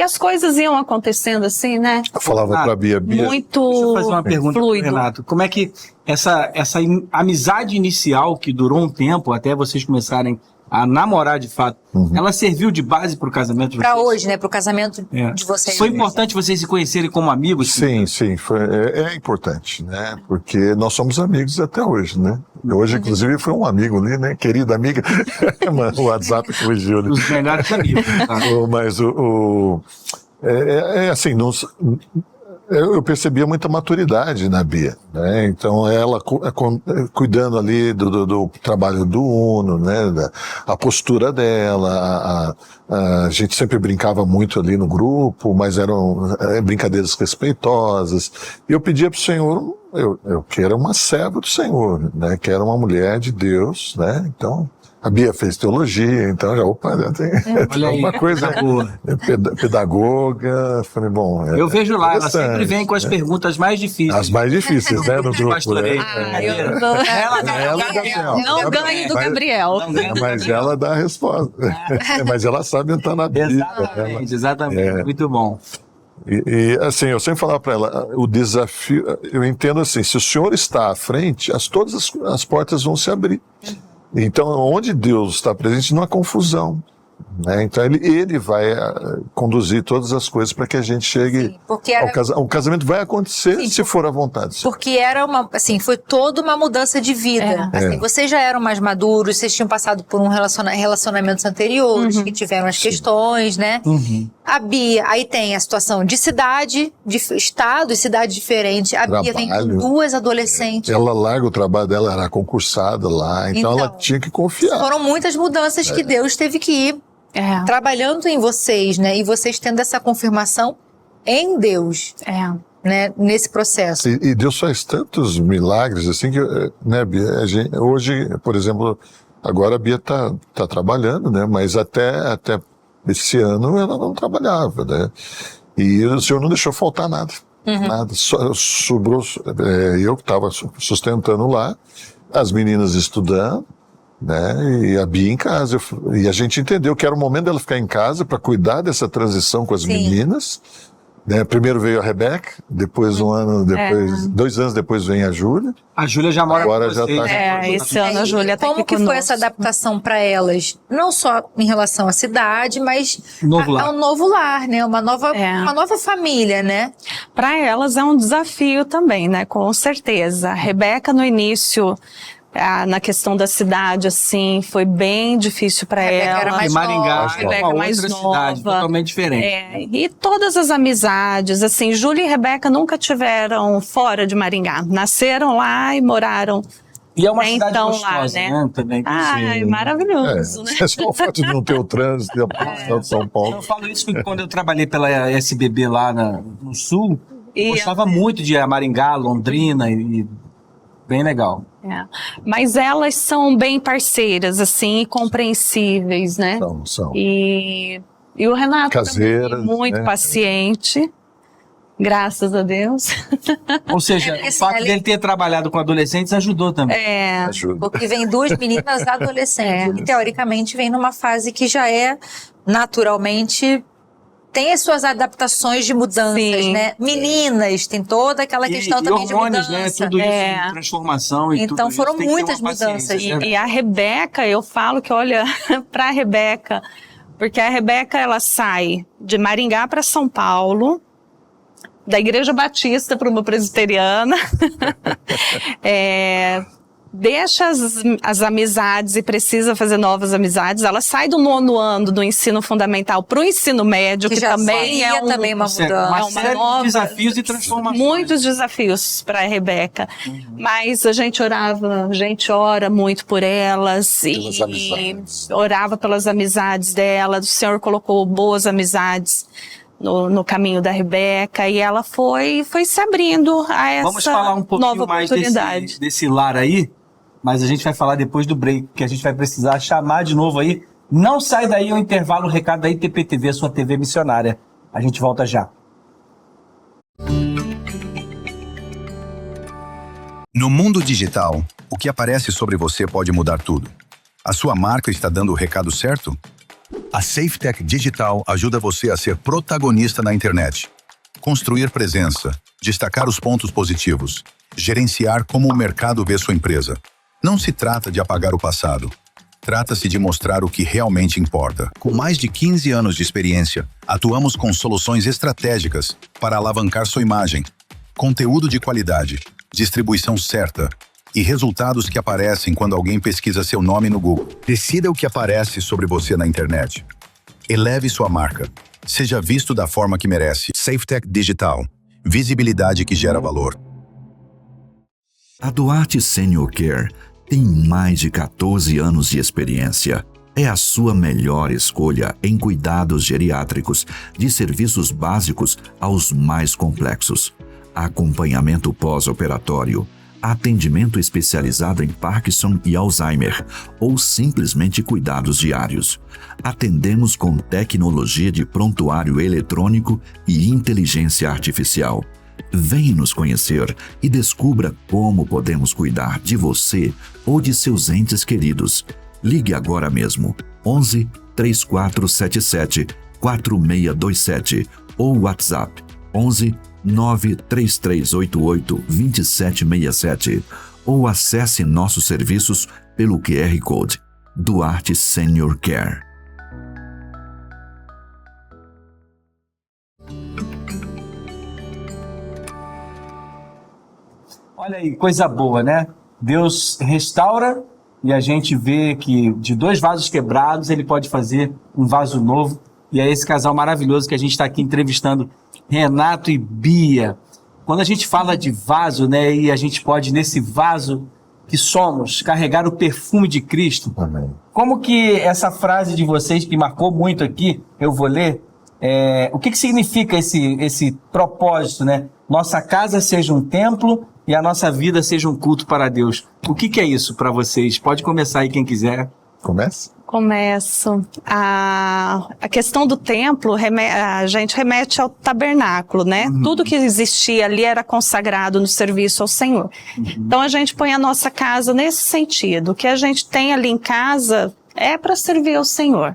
as coisas iam acontecendo assim, né? Eu falava pra Bia, Muito Deixa eu fazer uma pergunta pro fluido. Renato. Como é que essa amizade inicial que durou um tempo até vocês começarem a namorar de fato, ela serviu de base pro casamento de vocês? Pra hoje, né? Pro casamento de vocês. Foi importante vocês se conhecerem como amigos? Sim, é importante, né? Porque nós somos amigos até hoje, né? Hoje, inclusive, foi um amigo ali, né? Querida amiga. O WhatsApp fugiu ali. Os melhores amigos. Tá? Mas assim, eu percebia muita maturidade na Bia, né? Então ela cuidando ali do trabalho do Uno, né? A postura dela, a gente sempre brincava muito ali no grupo, mas eram brincadeiras respeitosas. E eu pedia pro Senhor, eu quero uma serva do Senhor, né? Quero uma mulher de Deus, né? Então a Bia fez teologia, então já tem alguma coisa pedagoga. Falei, bom. Eu vejo lá, ela sempre vem com as né? perguntas mais difíceis. As mais difíceis, né? No grupo. Pastoreio. Eu não ganho do Gabriel. Mas ela dá a resposta. Mas ela sabe onde está na Bíblia. Exatamente. Muito bom. E assim, eu sempre falava para ela, o desafio, eu entendo assim, se o Senhor está à frente, todas as portas vão se abrir. Então, onde Deus está presente não há confusão. né? Então ele vai conduzir todas as coisas para que a gente chegue ao casamento. O casamento vai acontecer se for à vontade. Porque era foi toda uma mudança de vida. Vocês já eram mais maduros, vocês tinham passado por um relacionamentos anteriores, que tiveram as questões, né? A Bia, aí tem a situação de cidade, de estado e cidade diferente. A Bia vem com 2 adolescentes. Ela larga o trabalho dela, era concursada lá, então ela tinha que confiar. Foram muitas mudanças que Deus teve que ir trabalhando em vocês, né? E vocês tendo essa confirmação em Deus, né? Nesse processo. E Deus faz tantos milagres, assim, que, né, Bia, hoje, por exemplo, agora a Bia tá trabalhando, né? Mas até esse ano ela não trabalhava, né? E o Senhor não deixou faltar nada. Nada. Sobrou, eu que estava sustentando lá, as meninas estudando, né? E a Bia em casa. E a gente entendeu que era o momento dela ficar em casa para cuidar dessa transição com as meninas. Né? Primeiro veio a Rebeca, depois 2 anos depois vem a Júlia. A Júlia já mora agora com já vocês. tá esse ano a Júlia tá Como aqui que conosco. foi essa adaptação para elas? Não só em relação à cidade, mas lar. ao novo lar, né? Uma nova família, né? Para elas é um desafio também, né? Com certeza. A Rebeca no início, na questão da cidade, assim, foi bem difícil para ela. Era mais Maringá, nova. é uma outra cidade totalmente diferente. E todas as amizades, assim, Júlia e Rebeca nunca tiveram fora de Maringá. Nasceram lá e moraram. E é uma cidade então, gostosa, lá, né? Também. Ai, maravilhoso, né? É só o fato de não ter o trânsito de São Paulo. Eu falo isso porque quando eu trabalhei pela SBB lá no Sul, eu gostava muito de Maringá, Londrina e bem legal. Mas elas são bem parceiras, assim, e compreensíveis, né? São. E o Renato Caseiras, também, muito paciente, graças a Deus. Ou seja, o fato dele ter trabalhado com adolescentes ajudou também. Ajuda. Porque vem 2 meninas adolescentes, que teoricamente vem numa fase que já é naturalmente... Tem as suas adaptações de mudanças, né? Meninas, tem toda aquela questão também de mudança. Né? Tudo isso de transformação e então tudo foram isso, tem que ter muitas uma paciência, mudanças. né? E a Rebeca, eu falo que, olha, pra Rebeca, porque a Rebeca, ela sai de Maringá para São Paulo, da Igreja Batista para uma presbiteriana, deixa as amizades e precisa fazer novas amizades. Ela sai do 9º ano do ensino fundamental para o ensino médio, que também é também uma mudança. Uma série de desafios e transformações. Muitos desafios para a Rebeca. Mas a gente ora muito por elas e orava pelas amizades dela. O Senhor colocou boas amizades no caminho da Rebeca e ela foi se abrindo a essa nova oportunidade. Vamos falar um pouquinho mais desse lar aí, mas a gente vai falar depois do break, que a gente vai precisar chamar de novo aí. Não sai daí, o intervalo, o recado da ITP-TV, a sua TV missionária. A gente volta já. No mundo digital, o que aparece sobre você pode mudar tudo. A sua marca está dando o recado certo? A SafeTech Digital ajuda você a ser protagonista na internet. Construir presença, destacar os pontos positivos, gerenciar como o mercado vê sua empresa. Não se trata de apagar o passado. Trata-se de mostrar o que realmente importa. Com mais de 15 anos de experiência, atuamos com soluções estratégicas para alavancar sua imagem, conteúdo de qualidade, distribuição certa e resultados que aparecem quando alguém pesquisa seu nome no Google. Decida o que aparece sobre você na internet. Eleve sua marca. Seja visto da forma que merece. SafeTech Digital. Visibilidade que gera valor. A Duarte Senior Care tem mais de 14 anos de experiência. É a sua melhor escolha em cuidados geriátricos, de serviços básicos aos mais complexos. Acompanhamento pós-operatório, atendimento especializado em Parkinson e Alzheimer, ou simplesmente cuidados diários. Atendemos com tecnologia de prontuário eletrônico e inteligência artificial. Venha nos conhecer e descubra como podemos cuidar de você ou de seus entes queridos. Ligue agora mesmo, 11 3477 4627 ou WhatsApp 11 93388 2767 ou acesse nossos serviços pelo QR Code Duarte Senior Care. Olha aí, coisa boa, né? Deus restaura e a gente vê que de 2 vasos quebrados ele pode fazer um vaso novo. E é esse casal maravilhoso que a gente está aqui entrevistando, Renato e Bia. Quando a gente fala de vaso, né, e a gente pode, nesse vaso que somos, carregar o perfume de Cristo. Amém. Como que essa frase de vocês, que marcou muito aqui, eu vou ler, o que significa esse propósito, né? Nossa casa seja um templo e a nossa vida seja um culto para Deus. O que é isso para vocês? Pode começar aí quem quiser. Começa? Começo. A questão do templo, a gente remete ao tabernáculo, né? Tudo que existia ali era consagrado no serviço ao Senhor. Então a gente põe a nossa casa nesse sentido. O que a gente tem ali em casa é para servir ao Senhor.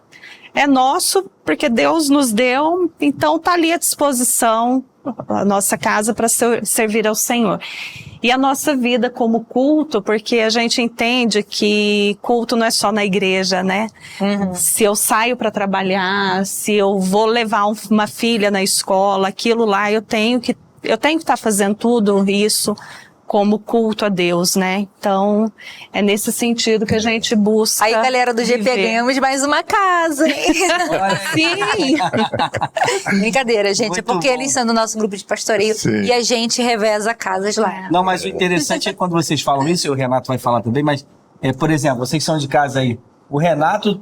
É nosso, porque Deus nos deu, então está ali à disposição a nossa casa para servir ao Senhor. E a nossa vida como culto, porque a gente entende que culto não é só na igreja, né? Se eu saio para trabalhar, se eu vou levar uma filha na escola, aquilo lá eu tenho que estar fazendo tudo isso como culto a Deus, né? Então, é nesse sentido que a gente busca. Aí, galera do GP, viver. ganhamos mais uma casa, hein? Sim! Brincadeira, gente. Muito é porque bom. eles são do nosso grupo de pastoreio e a gente reveza casas lá. Não, mas o interessante é quando vocês falam isso, e o Renato vai falar também, mas, por exemplo, vocês são de casa aí, o Renato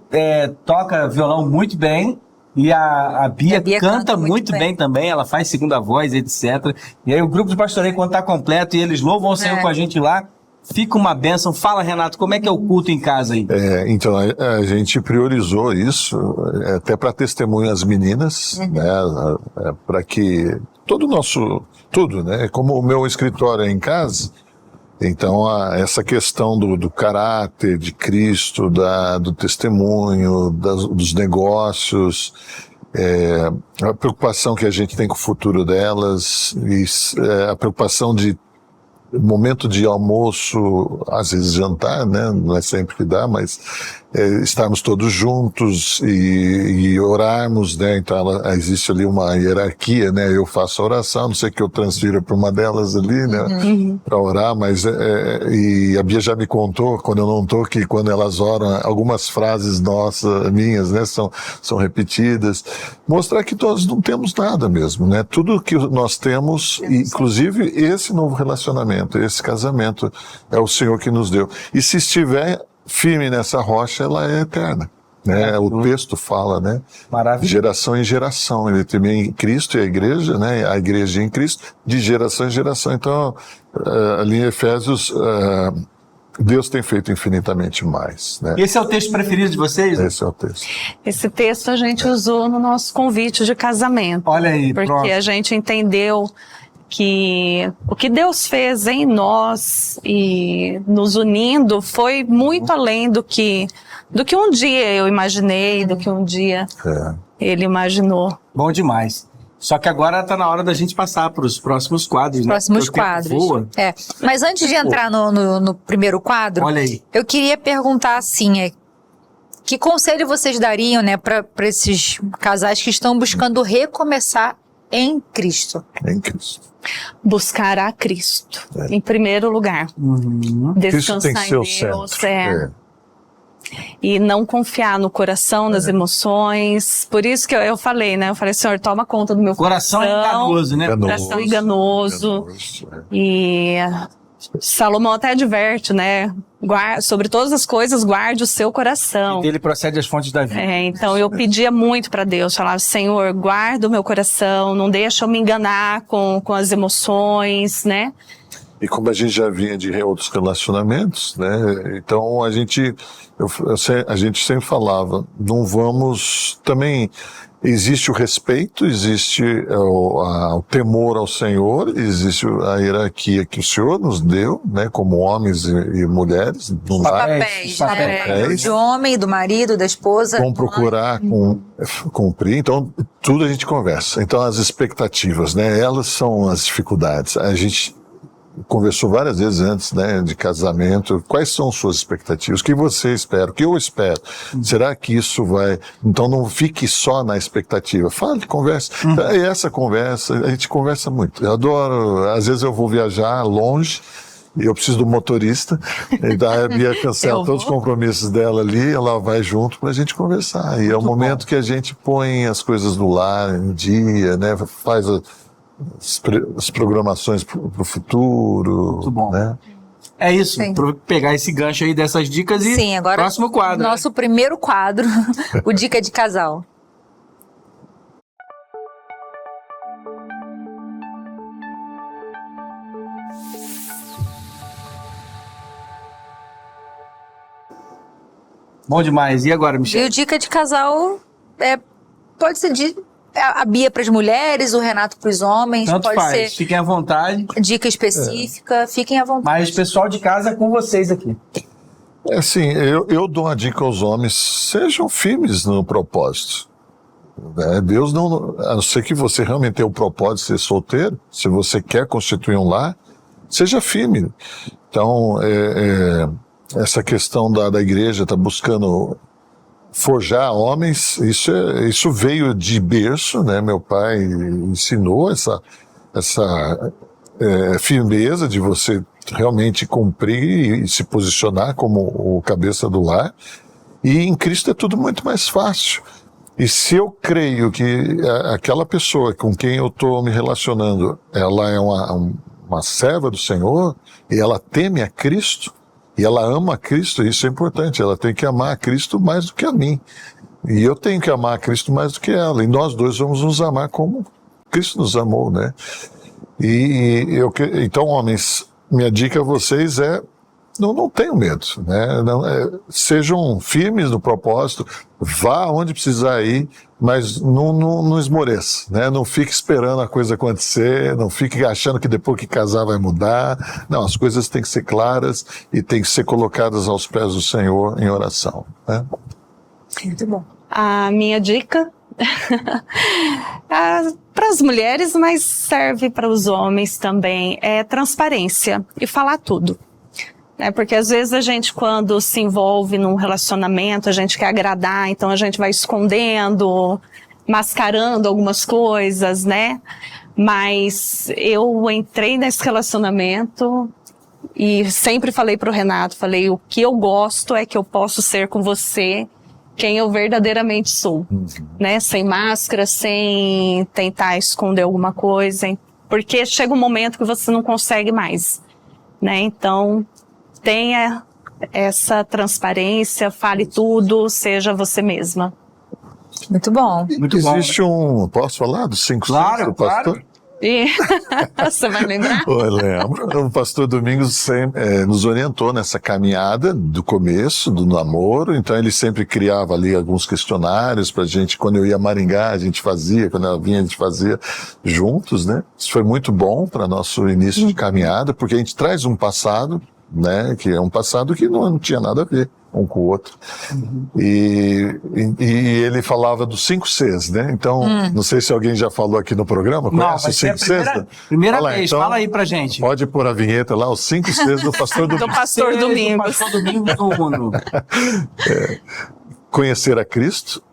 toca violão muito bem, e a Bia canta muito bem também, ela faz segunda voz, etc. E aí o grupo de pastoreio, quando tá completo, e eles louvam o Senhor com a gente lá, fica uma bênção. Fala, Renato, como é que é o culto em casa aí? Então, a gente priorizou isso, até para testemunhar as meninas, né, para que todo o nosso, tudo, né, como o meu escritório é em casa, então essa questão do caráter de Cristo, do testemunho, dos negócios, a preocupação que a gente tem com o futuro delas, e a preocupação de momento de almoço, às vezes jantar, né? Não é sempre que dá, mas estarmos todos juntos e orarmos, né? Então existe ali uma hierarquia, né? Eu faço a oração, não sei que eu transfiro para uma delas ali, né? Para orar, mas e a Bia já me contou, quando eu não tô, que quando elas oram, algumas frases minhas, né? São repetidas. Mostrar que nós não temos nada mesmo, né? Tudo que nós temos, inclusive esse novo relacionamento, esse casamento, é o Senhor que nos deu. E se estiver firme nessa rocha, ela é eterna, né? O texto fala, né? Maravilha. Geração em geração. Ele também em Cristo e a igreja, né? A igreja em Cristo, de geração em geração. Então, ali em Efésios, Deus tem feito infinitamente mais, né? Esse é o texto preferido de vocês? Esse é o texto. Esse texto a gente usou no nosso convite de casamento. Olha aí, porque pronto. a gente entendeu que o que Deus fez em nós e nos unindo foi muito além do que um dia eu imaginei, do que um dia ele imaginou. Bom demais. Só que agora tá na hora da gente passar para os próximos quadros, né? Próximos Porque o tempo quadros. voa. Mas antes de entrar no primeiro quadro, Olha aí. eu queria perguntar assim, que conselho vocês dariam, né, para esses casais que estão buscando recomeçar em Cristo? Em Cristo. Buscar a Cristo, em primeiro lugar. Cristo tem Descansar que ser o em Deus, centro. e não confiar no coração, nas emoções. Por isso que eu falei, né? Eu falei, Senhor, toma conta do meu Coração enganoso, né? Coração enganoso. E Salomão até adverte, né? Sobre todas as coisas, guarde o seu coração. E dele procede as fontes da vida. Então eu pedia muito para Deus, falava, Senhor, guarda o meu coração, não deixa eu me enganar com as emoções, né? E como a gente já vinha de outros relacionamentos, né? Então a gente sempre falava, não vamos também. Existe o respeito, existe o temor ao Senhor, existe a hierarquia que o Senhor nos deu, né, como homens e mulheres. Os papéis. Do homem, do marido, da esposa. Vamos procurar cumprir. Então, tudo a gente conversa. Então, as expectativas, né, elas são as dificuldades. A gente conversou várias vezes antes, né, de casamento. Quais são suas expectativas? O que você espera? O que eu espero? Será que isso vai... Então não fique só na expectativa. Fale, converse. E essa conversa, a gente conversa muito. Eu adoro... Às vezes eu vou viajar longe e eu preciso do motorista. Então a Bia cancela todos os compromissos dela ali, ela vai junto para a gente conversar. E é o momento que a gente põe as coisas do lar em dia, né? Faz as programações para o futuro. Muito bom. Né? É isso, Sim. para pegar esse gancho aí dessas dicas e Sim, agora próximo quadro. nosso primeiro quadro, o Dica de Casal. Bom demais. E agora, E Michele? o Dica de Casal pode ser a Bia para as mulheres, o Renato para os homens, Tanto pode faz, ser fiquem à vontade. dica específica, fiquem à vontade. Mas pessoal de casa é com vocês aqui. É assim, eu dou uma dica aos homens, sejam firmes no propósito. Deus não, a não ser que você realmente tenha o propósito de ser solteiro, se você quer constituir um lar, seja firme. Então, essa questão da igreja tá buscando forjar homens, isso veio de berço, né? Meu pai ensinou essa firmeza de você realmente cumprir e se posicionar como o cabeça do lar. E em Cristo é tudo muito mais fácil. E se eu creio que aquela pessoa com quem eu estou me relacionando, ela é uma serva do Senhor, e ela teme a Cristo, e ela ama a Cristo, isso é importante, ela tem que amar a Cristo mais do que a mim. E eu tenho que amar a Cristo mais do que ela, e nós dois vamos nos amar como Cristo nos amou, né? Então, homens, minha dica a vocês não tenham medo, né? Sejam firmes no propósito, vá onde precisar ir, mas não esmoreça, né? Não fique esperando a coisa acontecer, não fique achando que depois que casar vai mudar. Não, as coisas têm que ser claras e têm que ser colocadas aos pés do Senhor em oração, né? Muito bom. A minha dica para as mulheres, mas serve para os homens também, é transparência e falar tudo. Porque às vezes a gente, quando se envolve num relacionamento, a gente quer agradar, então a gente vai escondendo, mascarando algumas coisas, né? Mas eu entrei nesse relacionamento e sempre falei pro Renato, o que eu gosto é que eu posso ser com você quem eu verdadeiramente sou, né? Sem máscara, sem tentar esconder alguma coisa, porque chega um momento que você não consegue mais, né? Então, tenha essa transparência, fale tudo, seja você mesma. Muito bom. Muito bom. Existe posso falar dos 5 Claro, do pastor? claro. E você vai lembrar? Eu lembro. O pastor Domingos sempre, nos orientou nessa caminhada do começo, do namoro, então ele sempre criava ali alguns questionários pra gente, quando eu ia a Maringá a gente fazia, quando ela vinha a gente fazia juntos, né? Isso foi muito bom para nosso início de caminhada, porque a gente traz um passado, né? Que é um passado que não tinha nada a ver um com o outro. E ele falava dos 5 Cs, né? Então, não sei se alguém já falou aqui no programa, conhece os 5 Cs? Primeira vez, então, fala aí pra gente. Pode pôr a vinheta lá, os 5 Cs do pastor Domingos. Do pastor Domingos. Pastor Domingos do Uno. Conhecer a Cristo,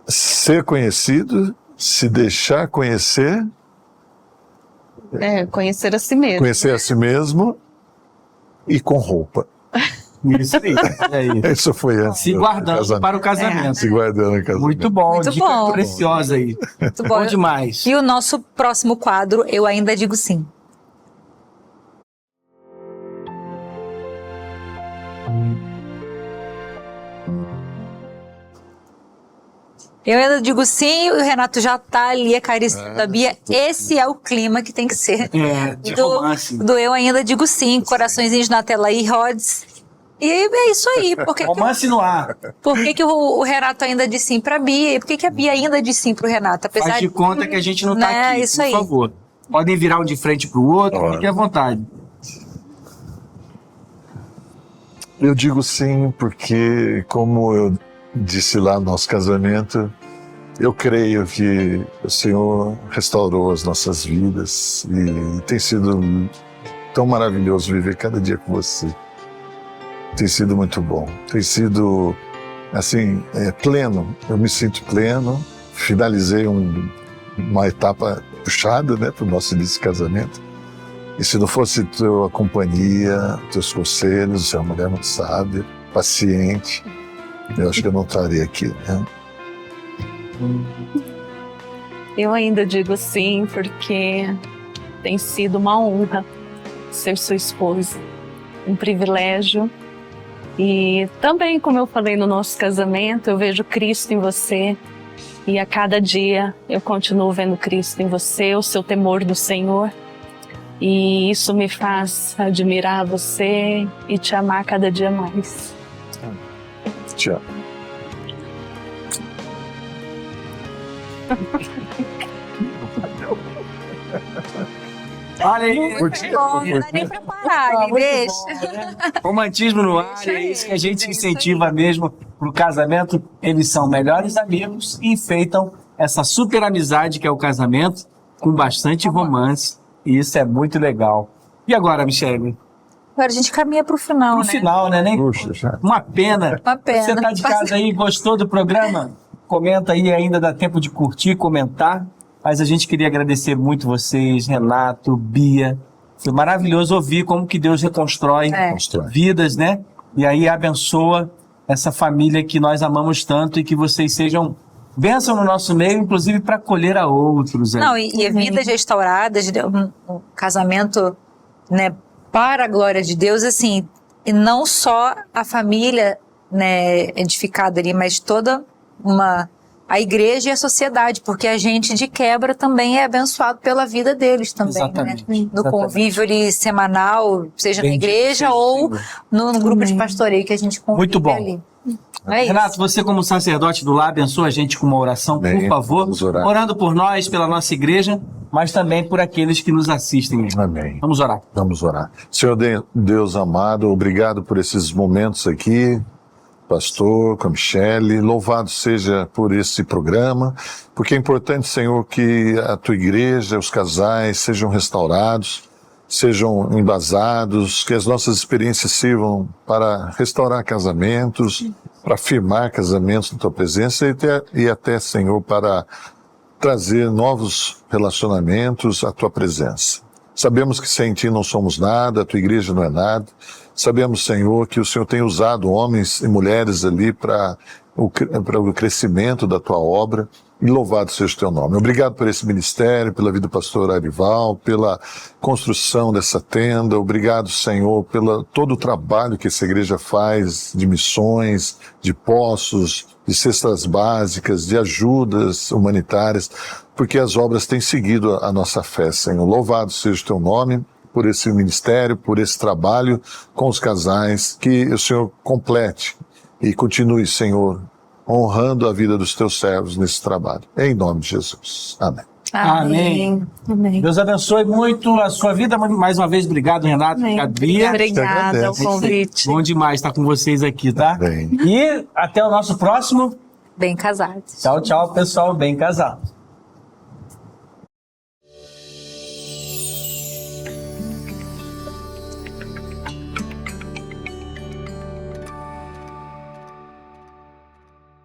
ser conhecido, se deixar conhecer, Conhecer a si mesmo. conhecer a si mesmo e com roupa. Isso aí. Olha aí. Isso foi antes Se do guardando casamento. para o casamento. Se guardando no casamento. Muito bom, Muito dica bom. preciosa aí. Muito Bom demais. E o nosso próximo quadro, Eu Ainda Digo Sim. Eu ainda digo sim, o Renato já tá ali acariciando a Bia. Esse é o clima que tem que ser. De romance. Do Eu Ainda Digo Sim, coraçõezinhos na tela aí, Rods. E é isso aí. Romance no ar. Por que o Renato ainda diz sim pra Bia? E por que a Bia ainda diz sim pro Renato? Apesar Faz de conta que a gente não tá né, aqui, isso por aí. favor. Podem virar um de frente pro outro, Claro. fique à vontade. Eu digo sim porque, como eu disse lá no nosso casamento, eu creio que o Senhor restaurou as nossas vidas e tem sido tão maravilhoso viver cada dia com você. Tem sido muito bom. Tem sido, assim, pleno. Eu me sinto pleno. Finalizei uma etapa puxada, né, para o nosso início de casamento. E se não fosse tua companhia, teus conselhos, você é uma mulher muito sábia, paciente, eu acho que eu não estaria aqui, né? Eu ainda digo sim, porque tem sido uma honra ser sua esposa, um privilégio. E também, como eu falei no nosso casamento, eu vejo Cristo em você. E a cada dia eu continuo vendo Cristo em você, o seu temor do Senhor. E isso me faz admirar você e te amar cada dia mais. Te amo. Olha aí, Não dá nem pra parar, deixa. romantismo no ar, é isso que a gente incentiva mesmo pro casamento. Eles são melhores amigos e enfeitam essa super amizade que é o casamento com bastante romance. E isso é muito legal. E agora, Michele? Agora a gente caminha pro final, No né? final, né? Nem... Puxa, já. Uma pena. Uma pena. Você tá de casa aí, gostou do programa? Comenta aí, ainda dá tempo de curtir, comentar. Mas a gente queria agradecer muito vocês, Renato, Bia. Foi maravilhoso ouvir como que Deus reconstrói vidas, né? E aí abençoa essa família que nós amamos tanto e que vocês sejam bênção no nosso meio, inclusive para acolher a outros. Aí. Não, e vidas restauradas, um casamento, né, para a glória de Deus, assim, e não só a família, né, edificada ali, mas toda a igreja e a sociedade, porque a gente de quebra também é abençoado pela vida deles também, Exatamente, né? No exatamente. convívio ali semanal, seja na Bendito igreja seja o ou Senhor. no grupo de pastoreio que a gente convive Muito bom. ali. É Renato, isso. você como sacerdote do lar, abençoa a gente com uma oração, Bem, por favor. vamos orar. Orando por nós, pela nossa igreja, mas também por aqueles que nos assistem. Amém. Vamos orar. Vamos orar. Senhor Deus amado, obrigado por esses momentos aqui, pastor, com a Michele. Louvado seja por esse programa, porque é importante, Senhor, que a tua igreja, os casais sejam restaurados, sejam embasados, que as nossas experiências sirvam para restaurar casamentos, para firmar casamentos na tua presença e até, Senhor, para trazer novos relacionamentos à tua presença. Sabemos que sem ti não somos nada, a tua igreja não é nada. Sabemos, Senhor, que o Senhor tem usado homens e mulheres ali para o crescimento da tua obra. E louvado seja o teu nome. Obrigado por esse ministério, pela vida do pastor Arival, pela construção dessa tenda. Obrigado, Senhor, pelo todo o trabalho que essa igreja faz de missões, de poços, de cestas básicas, de ajudas humanitárias, porque as obras têm seguido a nossa fé, Senhor. Louvado seja o teu nome por esse ministério, por esse trabalho com os casais, que o Senhor complete e continue, Senhor, honrando a vida dos teus servos nesse trabalho. Em nome de Jesus. Amém. Amém. Amém. Deus abençoe muito a sua vida. Mais uma vez, obrigado, Renato. Obrigado, Bia. Obrigada ao convite. Bom demais estar com vocês aqui, tá? Bem. E até o nosso próximo. Bem casados. Tchau, tchau, pessoal. Bem casado.